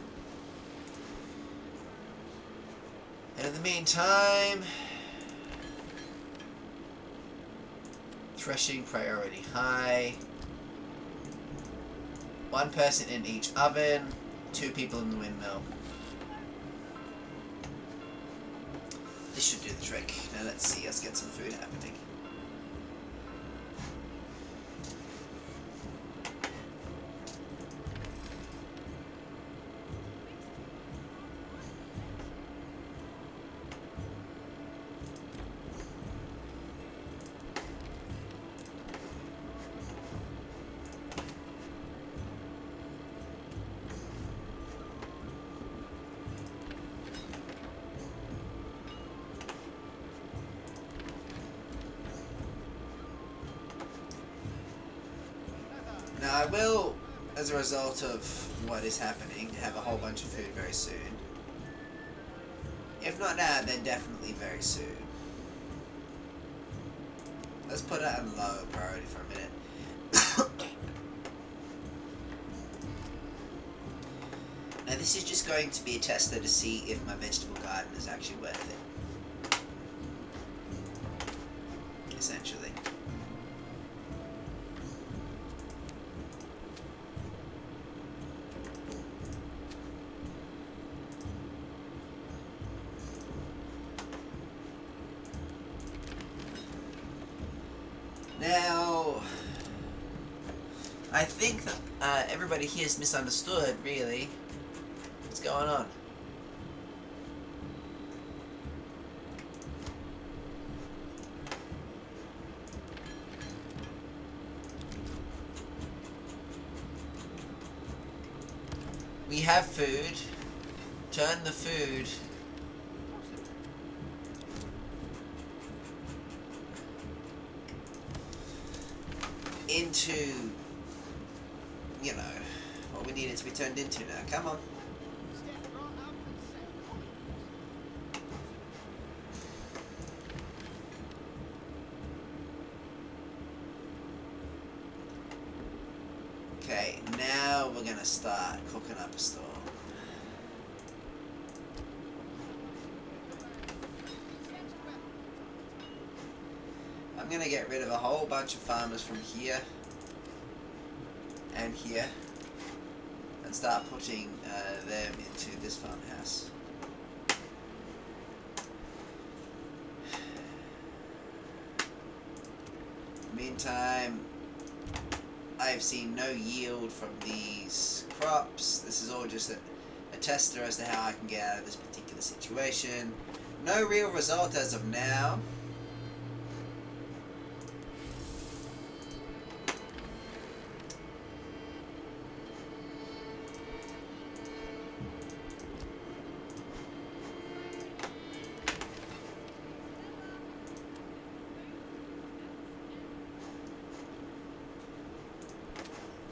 And in the meantime, threshing priority high. 1 person in each oven. 2 people in the windmill. This should do the trick. Now let's see. Let's get some food happening. Now I will, as a result of what is happening, have a whole bunch of food very soon. If not now, then definitely very soon. Let's put it on low priority for a minute. Now this is just going to be a tester to see if my vegetable garden is actually worth it. Essentially. Now, I think that everybody here is misunderstood, really. What's going on? We have food. Turn the food into, you know, what we need it to be turned into now. Come on. Okay, now we're gonna start cooking up a storm. I'm gonna get rid of a whole bunch of farmers from here and here and start putting them into this farmhouse. Meantime, I've seen no yield from these crops. This is all just a tester as to how I can get out of this particular situation. No real result as of now.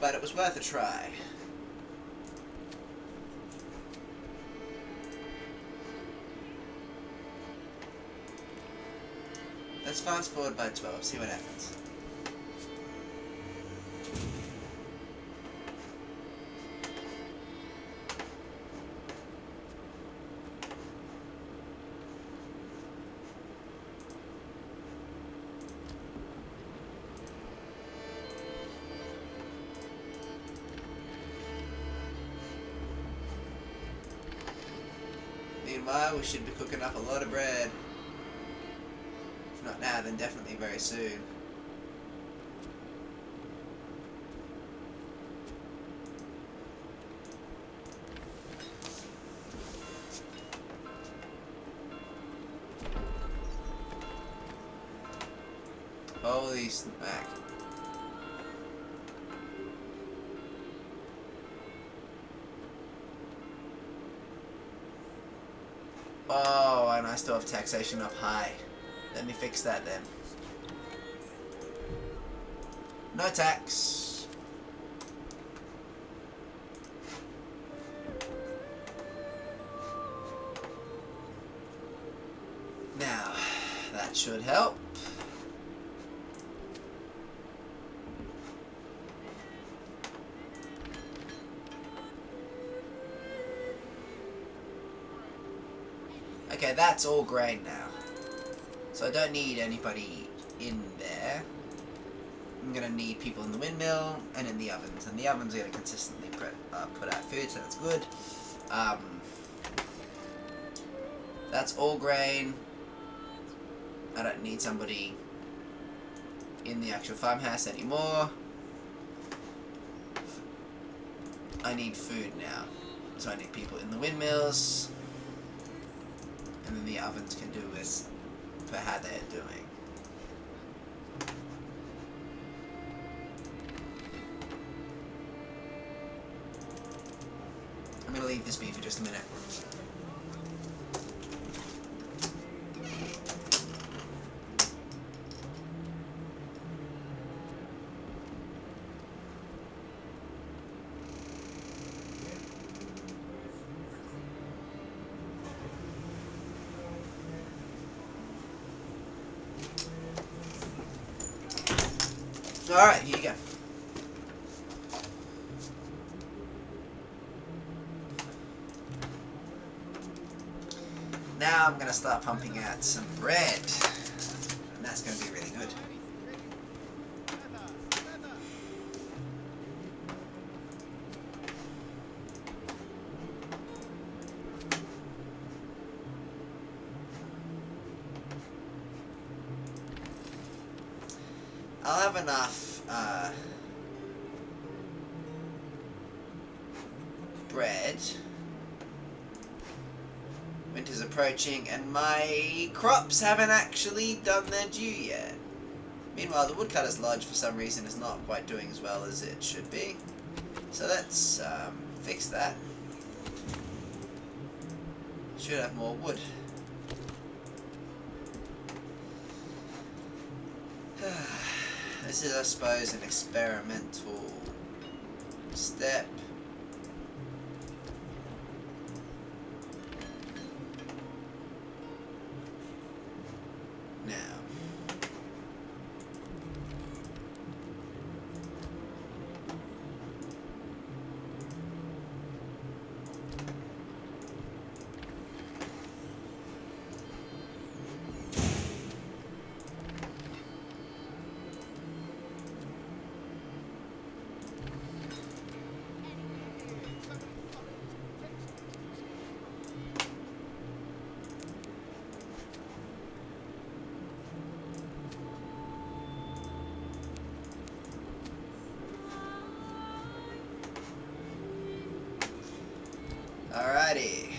but it was worth a try. Let's fast forward by 12, see what happens. Meanwhile, we should be cooking up a lot of bread. If not now, then definitely very soon. Holy smack. Oh, and I still have taxation up high. Let me fix that then. No tax. Now, that should help. Okay, that's all grain now. So I don't need anybody in there. I'm going to need people in the windmill and in the ovens. And the ovens are going to consistently put out food, so that's good. That's all grain. I don't need somebody in the actual farmhouse anymore. I need food now. So I need people in the windmills. And then the ovens can do with for how they're doing. I'm going to leave this be for just a minute. Alright, here you go. Now I'm going to start pumping out some bread. And that's going to be really good. I'll have enough bread. Winter's approaching and my crops haven't actually done their due yet. Meanwhile, the woodcutter's lodge for some reason is not quite doing as well as it should be. So let's fix that. Should have more wood. This is, I suppose, an experimental step. Now, alrighty.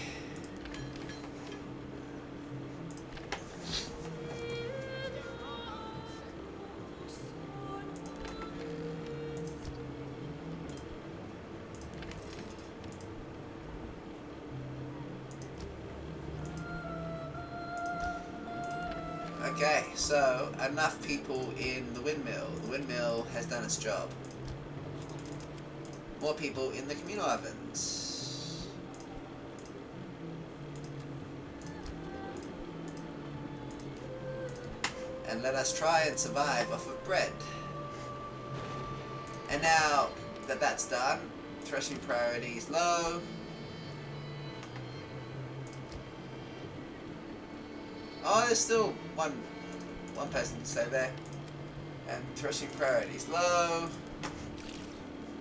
Okay, so enough people in the windmill. The windmill has done its job. more people in the communal ovens. And let us try and survive off of bread. And now that that's done, threshing priority is low. Oh, there's still one person to stay there. And threshing priority is low.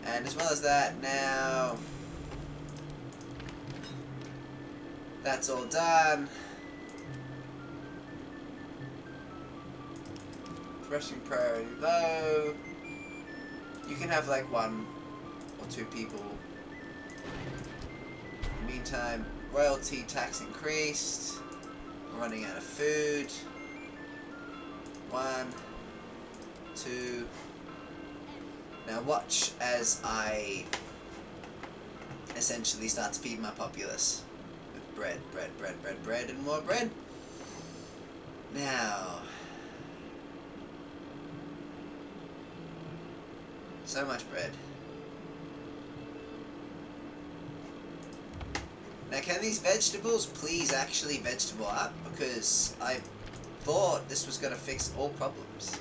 And as well as that, now that's all done. Threshing priority low. You can have like 1 or 2 people. In the meantime, royalty tax increased. We're running out of food. 1, 2. Now watch as I essentially start to feed my populace with bread, and more bread. Now, so much bread. Now, can these vegetables please actually vegetable up? Because I thought this was going to fix all problems.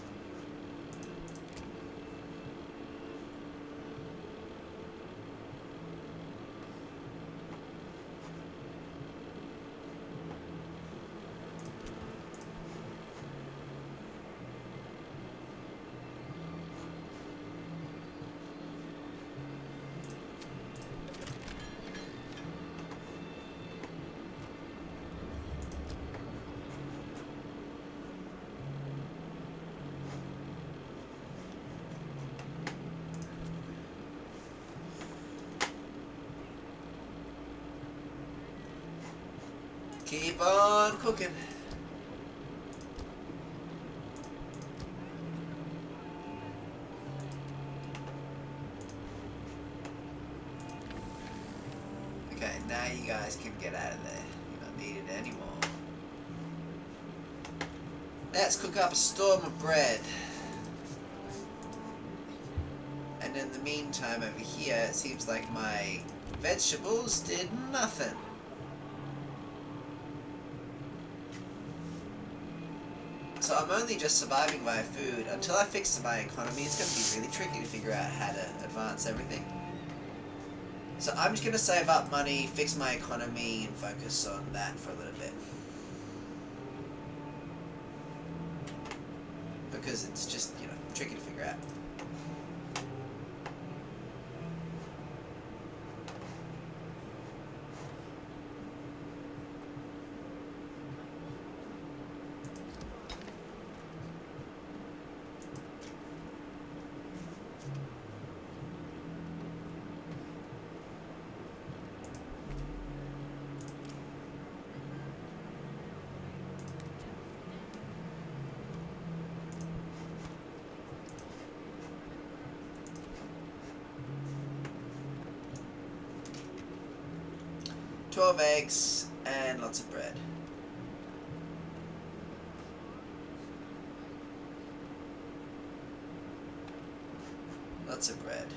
Keep on cooking. Okay, now you guys can get out of there. You're not needed anymore. Let's cook up a storm of bread. And in the meantime, over here, it seems like my vegetables did nothing. So I'm only just surviving by food. Until I fix my economy, it's going to be really tricky to figure out how to advance everything. So I'm just going to save up money, fix my economy, and focus on that for a little bit. Because it's just, you know, tricky to figure out. $12 eggs and lots of bread. Lots of bread.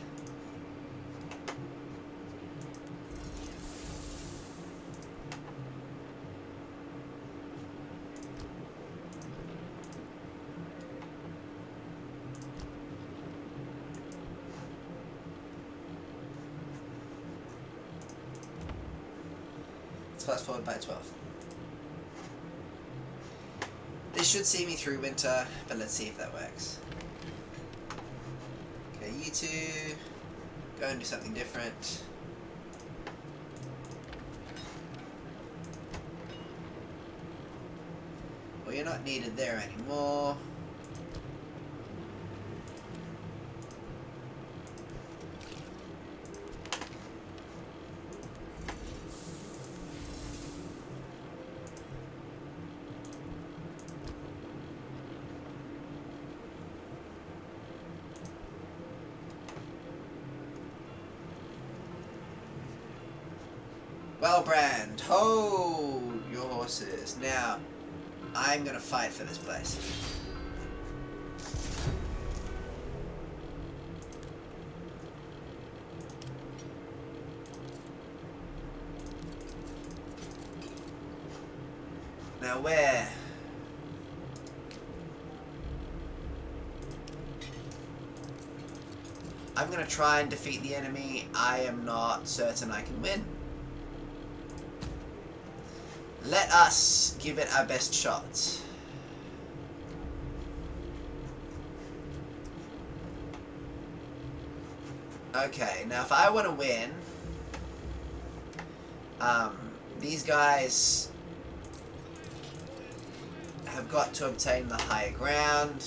Fast forward by 12. This should see me through winter, but let's see if that works. Okay, you two, go and do something different. Well, you're not needed there anymore. Well, Brand, hold your horses. Now, I'm gonna fight for this place. Now where? I'm gonna try and defeat the enemy. I am not certain I can win. Let us give it our best shot. Okay, now if I want to win, these guys have got to obtain the higher ground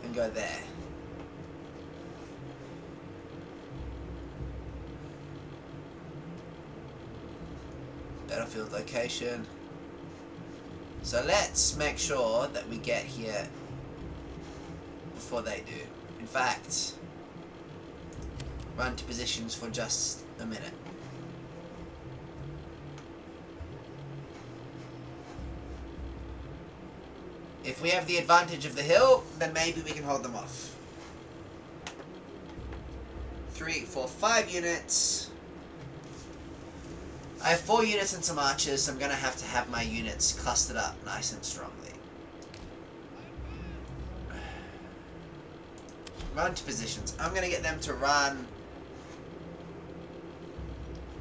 and go there. Battlefield location. So let's make sure that we get here before they do. In fact, run to positions for just a minute. If we have the advantage of the hill, then maybe we can hold them off. 3, 4, 5 units. I have 4 units and some archers, so I'm going to have my units clustered up nice and strongly. Run to positions. I'm going to get them to run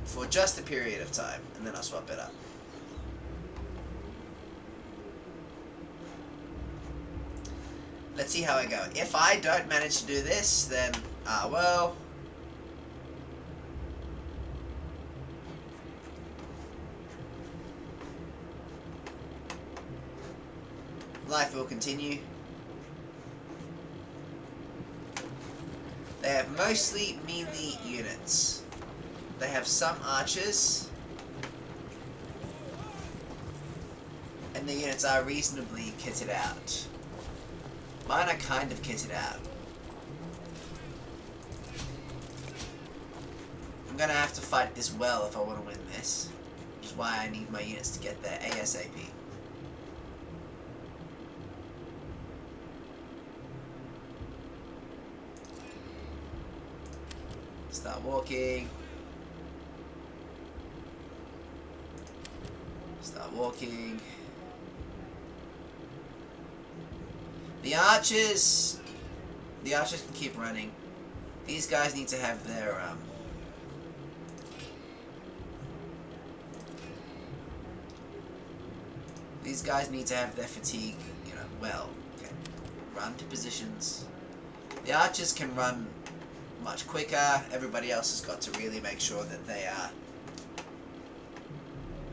for just a period of time, and then I'll swap it up. Let's see how I go. If I don't manage to do this, then, well... life will continue. They have mostly melee units. They have some archers. And the units are reasonably kitted out. Mine are kind of kitted out. I'm gonna have to fight this well if I want to win this. Which is why I need my units to get there ASAP. Start walking. Start walking. The archers can keep running. These guys need to have their these guys need to have their fatigue, you know, well. Okay. Run to positions. The archers can run much quicker. Everybody else has got to really make sure that they are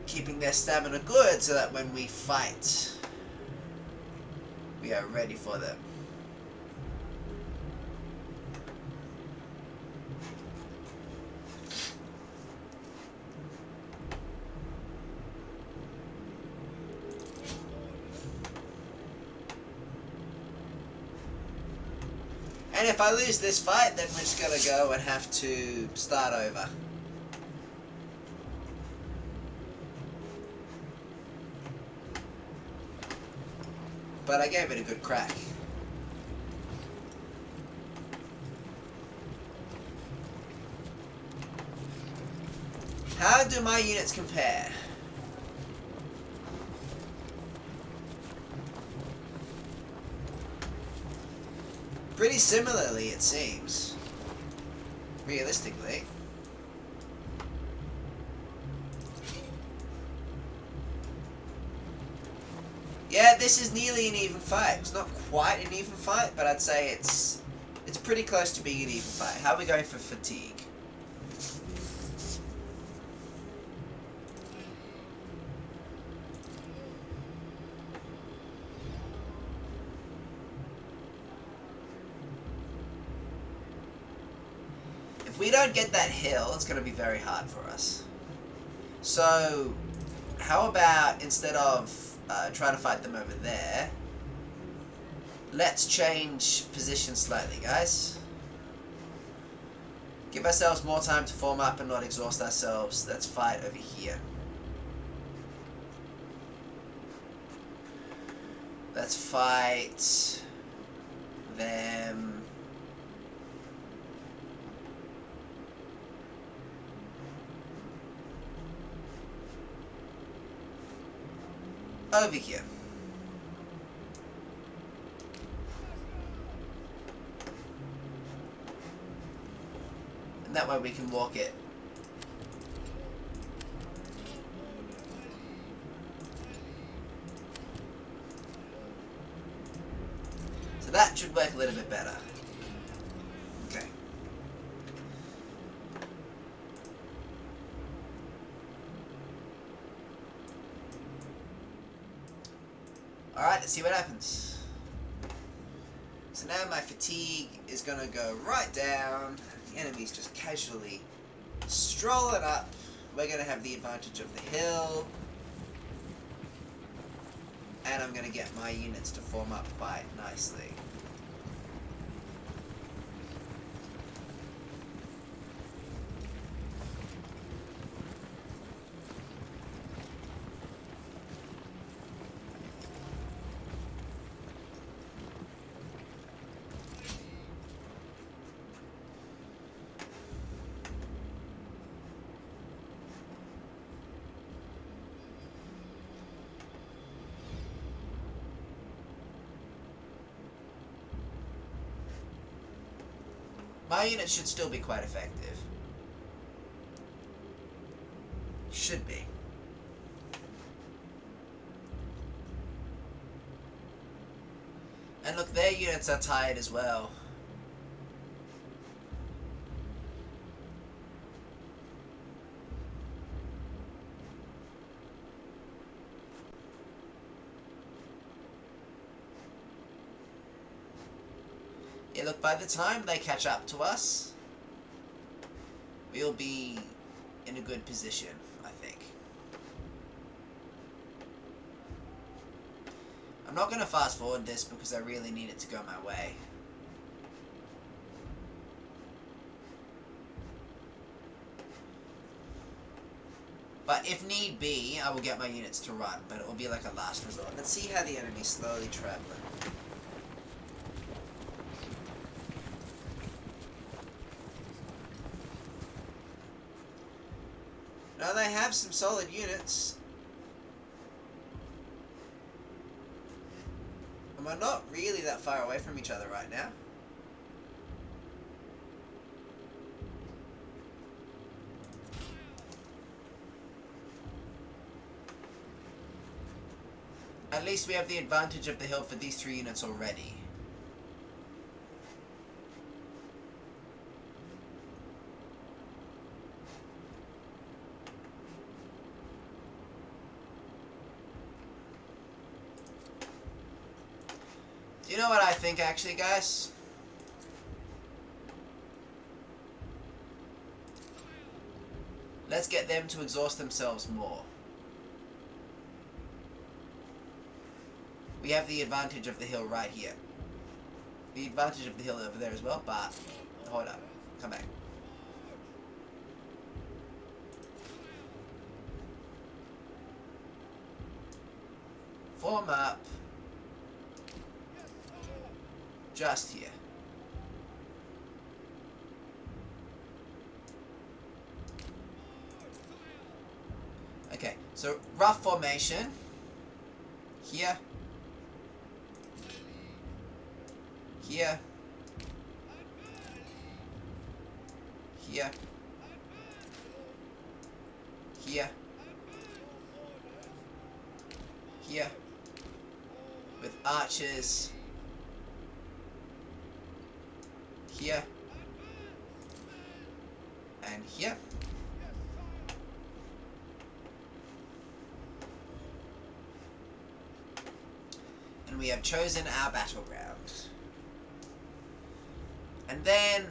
keeping their stamina good so that when we fight, we are ready for them. And if I lose this fight, then we're just gonna go and have to start over. But I gave it a good crack. How do my units compare? Pretty similarly, it seems. Realistically. Yeah, this is nearly an even fight. It's not quite an even fight, but I'd say it's pretty close to being an even fight. How are we going for fatigue? If we don't get that hill, it's going to be very hard for us. So, how about instead of trying to fight them over there, let's change position slightly, guys. Give ourselves more time to form up and not exhaust ourselves. Let's fight over here. Let's fight them. over here. And that way we can walk it. So that should work a little bit better. Okay. Alright, let's see what happens. So now my fatigue is going to go right down. The enemy's just casually strolling up. We're going to have the advantage of the hill. And I'm going to get my units to form up quite nicely. My unit should still be quite effective. Should be. And look, their units are tired as well. Yeah, look, by the time they catch up to us, we'll be in a good position, I think. I'm not going to fast forward this because I really need it to go my way. But if need be, I will get my units to run, but it will be like a last resort. Let's see how the enemy's slowly traveling. Now they have some solid units. And we're not really that far away from each other right now. At least we have the advantage of the hill for these 3 units already. Do you know what I think, actually, guys? Let's get them to exhaust themselves more. We have the advantage of the hill right here. The advantage of the hill over there as well, but... Hold up. Come back. Form up. Just here. Okay, so rough formation. Here. Here. Here. Here. Here. With archers. Here. And here. And we have chosen our battleground. And then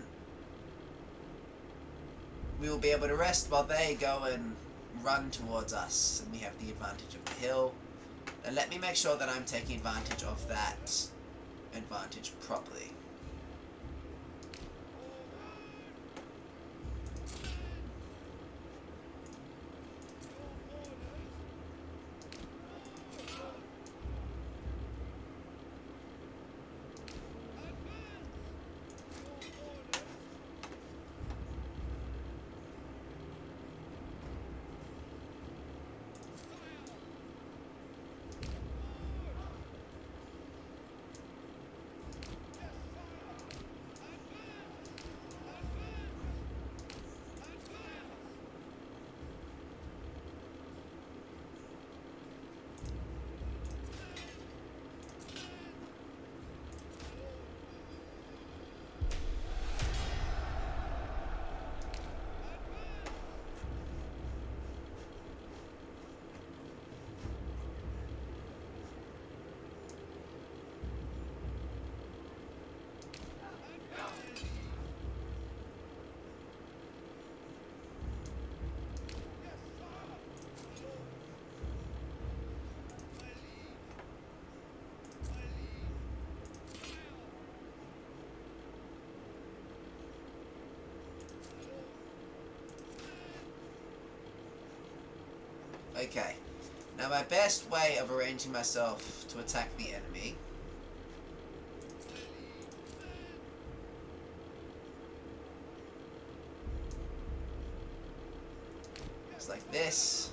we will be able to rest while they go and run towards us. And we have the advantage of the hill. And let me make sure that I'm taking advantage of that advantage properly. Okay. Now my best way of arranging myself to attack the enemy is like this.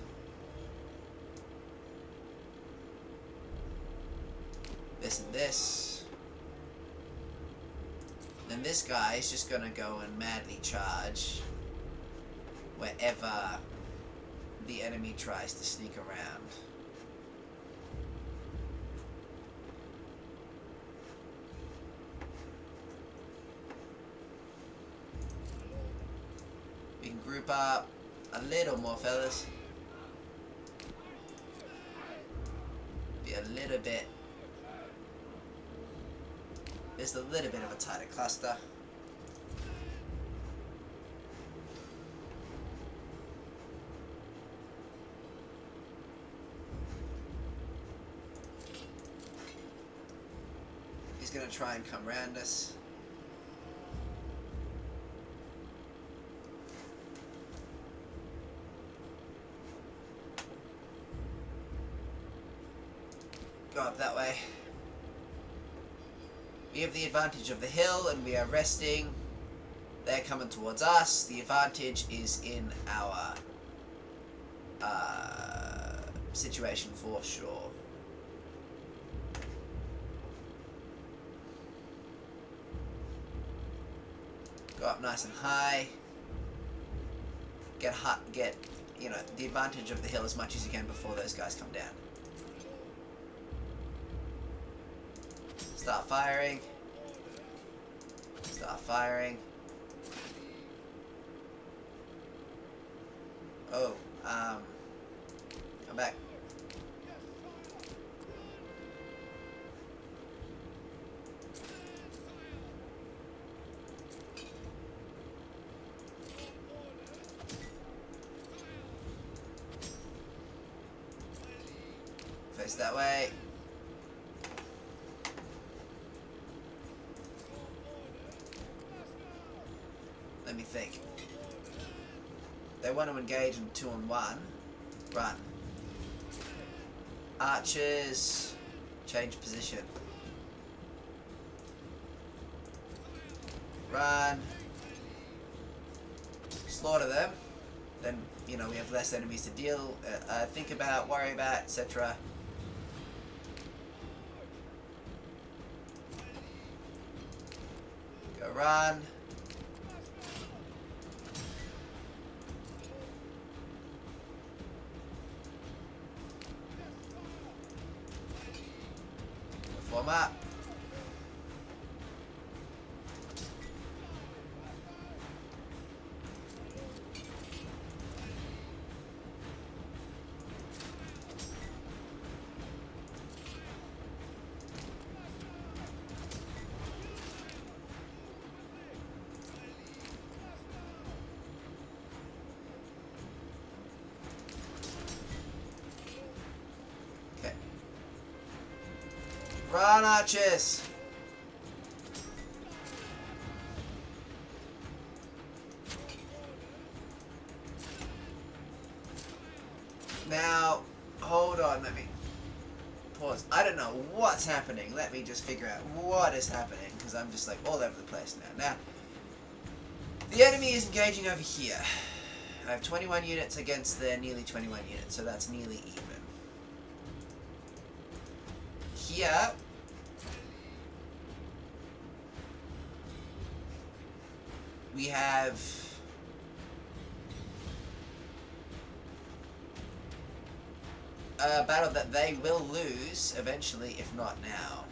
This and this. Then this guy is just gonna go and madly charge wherever the enemy tries to sneak around. We can group up a little more, fellas. Be a little bit. Just a little bit of a tighter cluster. He's gonna try and come around us. Go up that way. We have the advantage of the hill and we are resting. They're coming towards us. The advantage is in our situation for sure. Go up nice and high. Get you know, the advantage of the hill as much as you can before those guys come down. Start firing. Start firing. Oh, come back. Face that way. Let me think. They want to engage in 2-on-1. Run. Archers. Change position. Run. Slaughter them. Then, you know, we have less enemies to deal, think about, worry about, etc. Go run. Form up. Okay. Run, archers! Now, hold on, let me pause. I don't know what's happening. Let me just figure out what is happening, because I'm just like all over the place now. Now, the enemy is engaging over here. I have 21 units against their nearly 21 units, so that's nearly even. Here, we have a battle that they will lose eventually, if not now.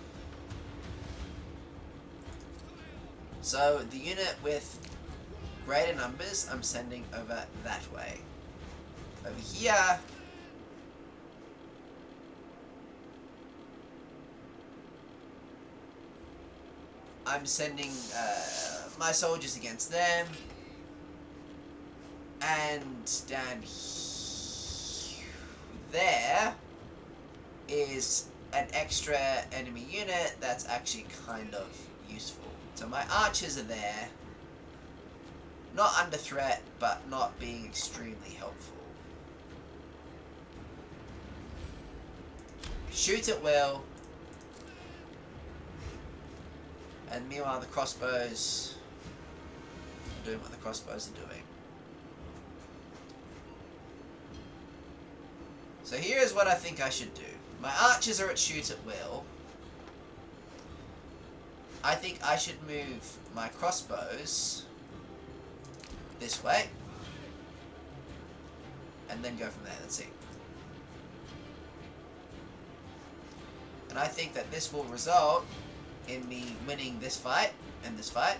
So the unit with greater numbers I'm sending over that way. Over here, I'm sending my soldiers against them, and down there is an extra enemy unit that's actually kind of useful. So my archers are there, not under threat, but not being extremely helpful. Shoots at will. And meanwhile the crossbows are doing what the crossbows are doing. So here's what I think I should do. My archers are at shoot at will. I think I should move my crossbows this way. And then go from there. Let's see. And I think that this will result in me winning this fight and this fight.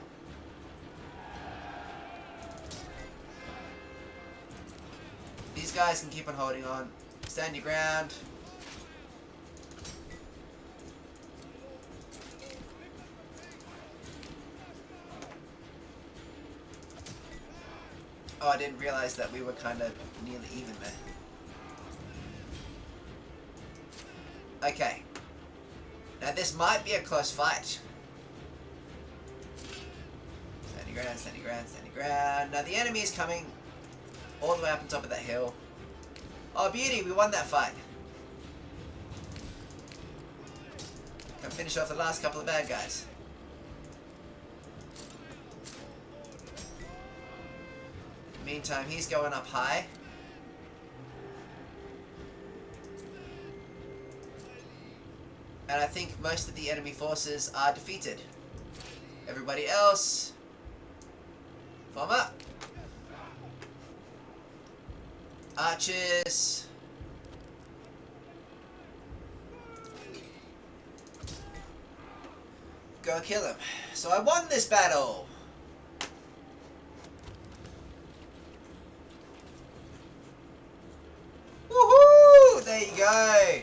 These guys can keep on holding on. Stand your ground. Oh, I didn't realize that we were kind of nearly even there. Okay. Now this might be a close fight. Stand your ground, stand your ground, stand your ground. Now the enemy is coming all the way up on top of that hill. Oh, beauty, we won that fight. Can finish off the last couple of bad guys. Meantime, he's going up high. And I think most of the enemy forces are defeated. Everybody else, form up. Archers. Go kill him. So I won this battle. Woohoo! There you go.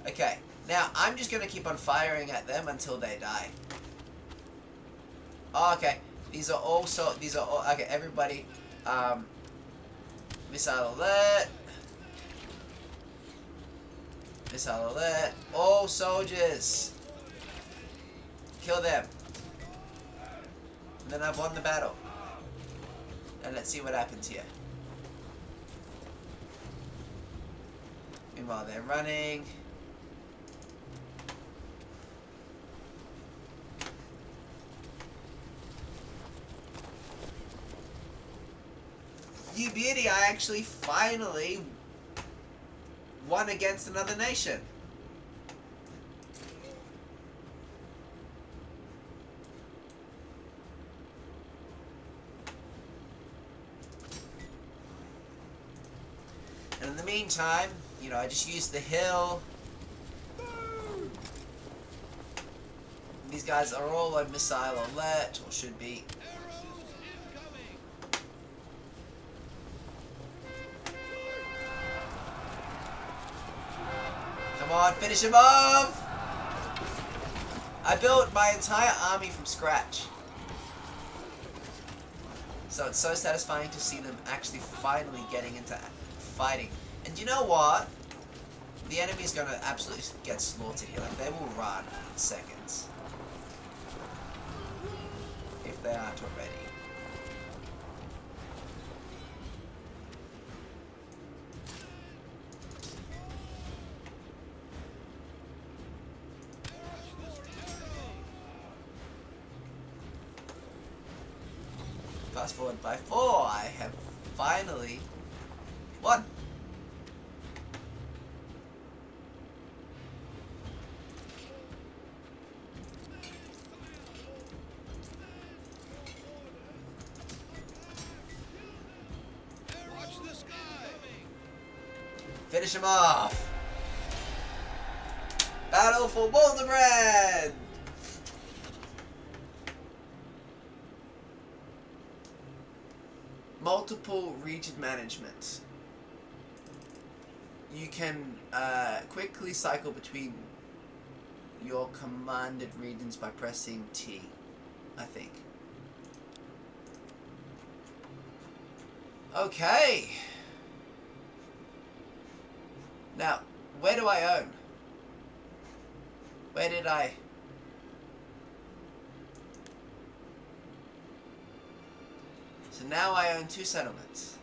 Okay. Now, I'm just going to keep on firing at them until they die. Oh, okay. These are all, okay, everybody, missile alert. Missile alert. All soldiers. Kill them. And then I've won the battle. And let's see what happens here. Meanwhile, they're running. You beauty, I actually finally won against another nation. And in the meantime, you know, I just used the hill. These guys are all on missile alert, or should be. Come on, finish him off! I built my entire army from scratch. So it's so satisfying to see them actually finally getting into fighting. And you know what? The enemy's gonna absolutely get slaughtered here. Like, they will run in seconds. If they aren't already. Fast forward by 4, I have finally won. Finish him off. Battle for Waldebrand. Multiple region management. You can quickly cycle between your commanded regions by pressing T, I think. Okay. Now, where do I own? Where did I... So now I own 2 settlements.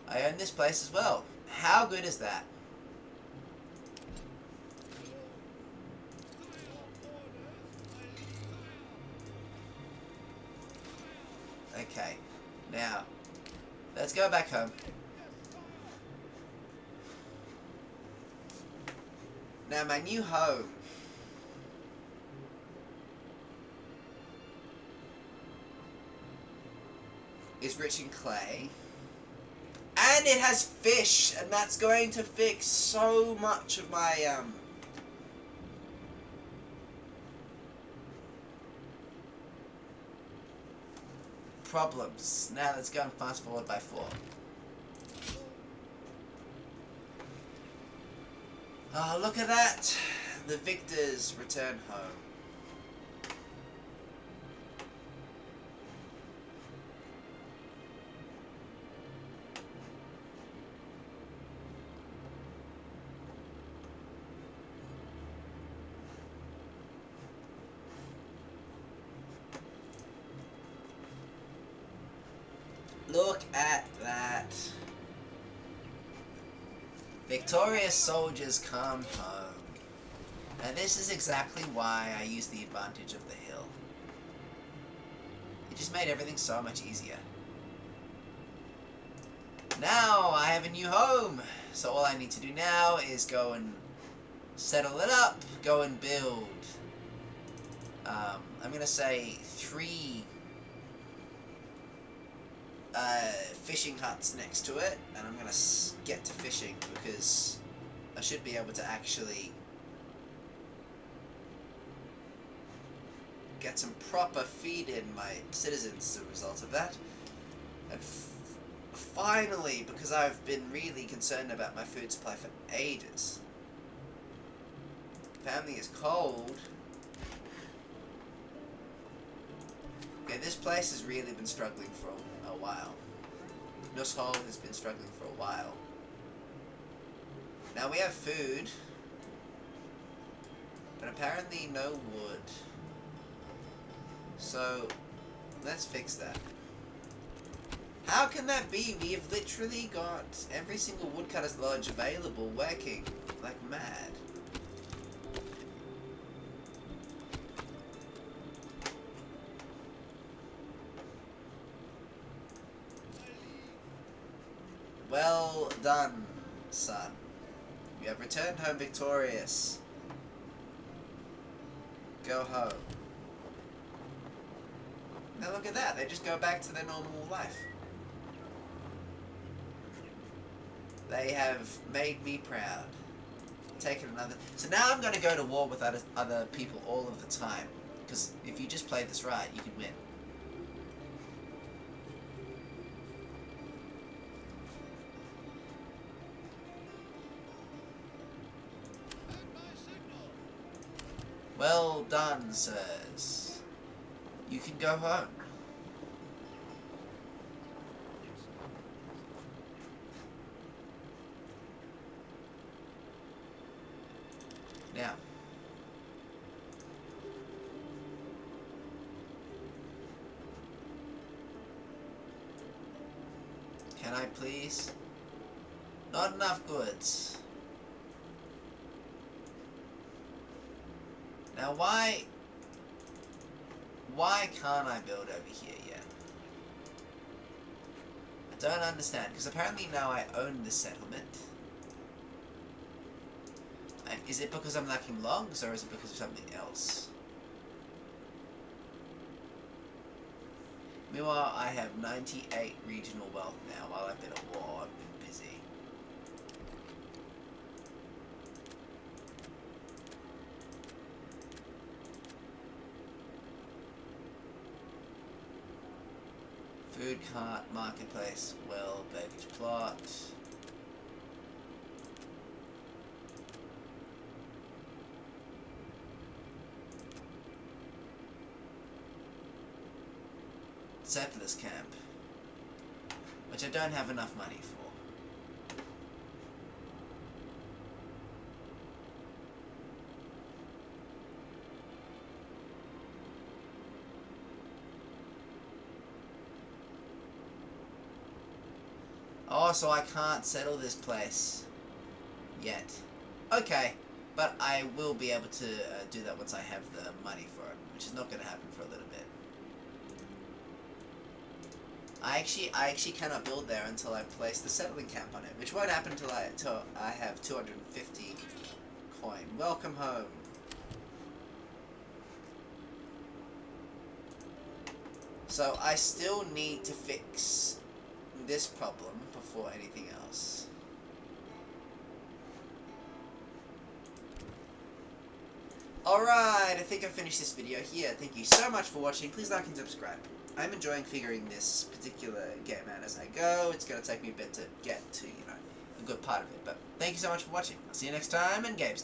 I own this place as well. How good is that? Okay, now, let's go back home. Now, my new home is rich in clay. And it has fish, and that's going to fix so much of my, problems. Now let's go and fast forward by 4. Oh, look at that! The victors return home. Look at that. Victorious soldiers come home. And this is exactly why I use the advantage of the hill. It just made everything so much easier. Now I have a new home. So all I need to do now is go and settle it up, go and build. I'm going to say 3 fishing huts next to it, and I'm going to get to fishing because I should be able to actually get some proper feed in my citizens as a result of that. And finally, because I've been really concerned about my food supply for ages. Family is cold. Okay, this place has really been struggling for a while. Nushol has been struggling for a while. Now we have food, but apparently no wood. So, let's fix that. How can that be? We have literally got every single woodcutter's lodge available, working like mad. Well done, son. You have returned home victorious. Go home. Now look at that, they just go back to their normal life. They have made me proud. Taken another... So now I'm going to go to war with other people all of the time. Because if you just play this right, you can win. Well done, sirs. You can go home. Now, can I please? Not enough goods. Now why can't I build over here yet? I don't understand, because apparently now I own this settlement. Is it because I'm lacking logs, or is it because of something else? Meanwhile, I have 98 regional wealth now. While I've been at war, I've been busy. Food cart, marketplace, well, baggage plot. Settlers camp, which I don't have enough money for. Oh, so I can't settle this place yet. Okay, but I will be able to do that once I have the money for it, which is not going to happen for a little bit. I actually cannot build there until I place the settling camp on it, which won't happen until I have 250 coin. Welcome home. So I still need to fix this problem before anything else. Alright, I think I've finished this video here. Thank you so much for watching. Please like and subscribe. I'm enjoying figuring this particular game out as I go. It's going to take me a bit to get to, a good part of it. But thank you so much for watching. I'll see you next time in Games.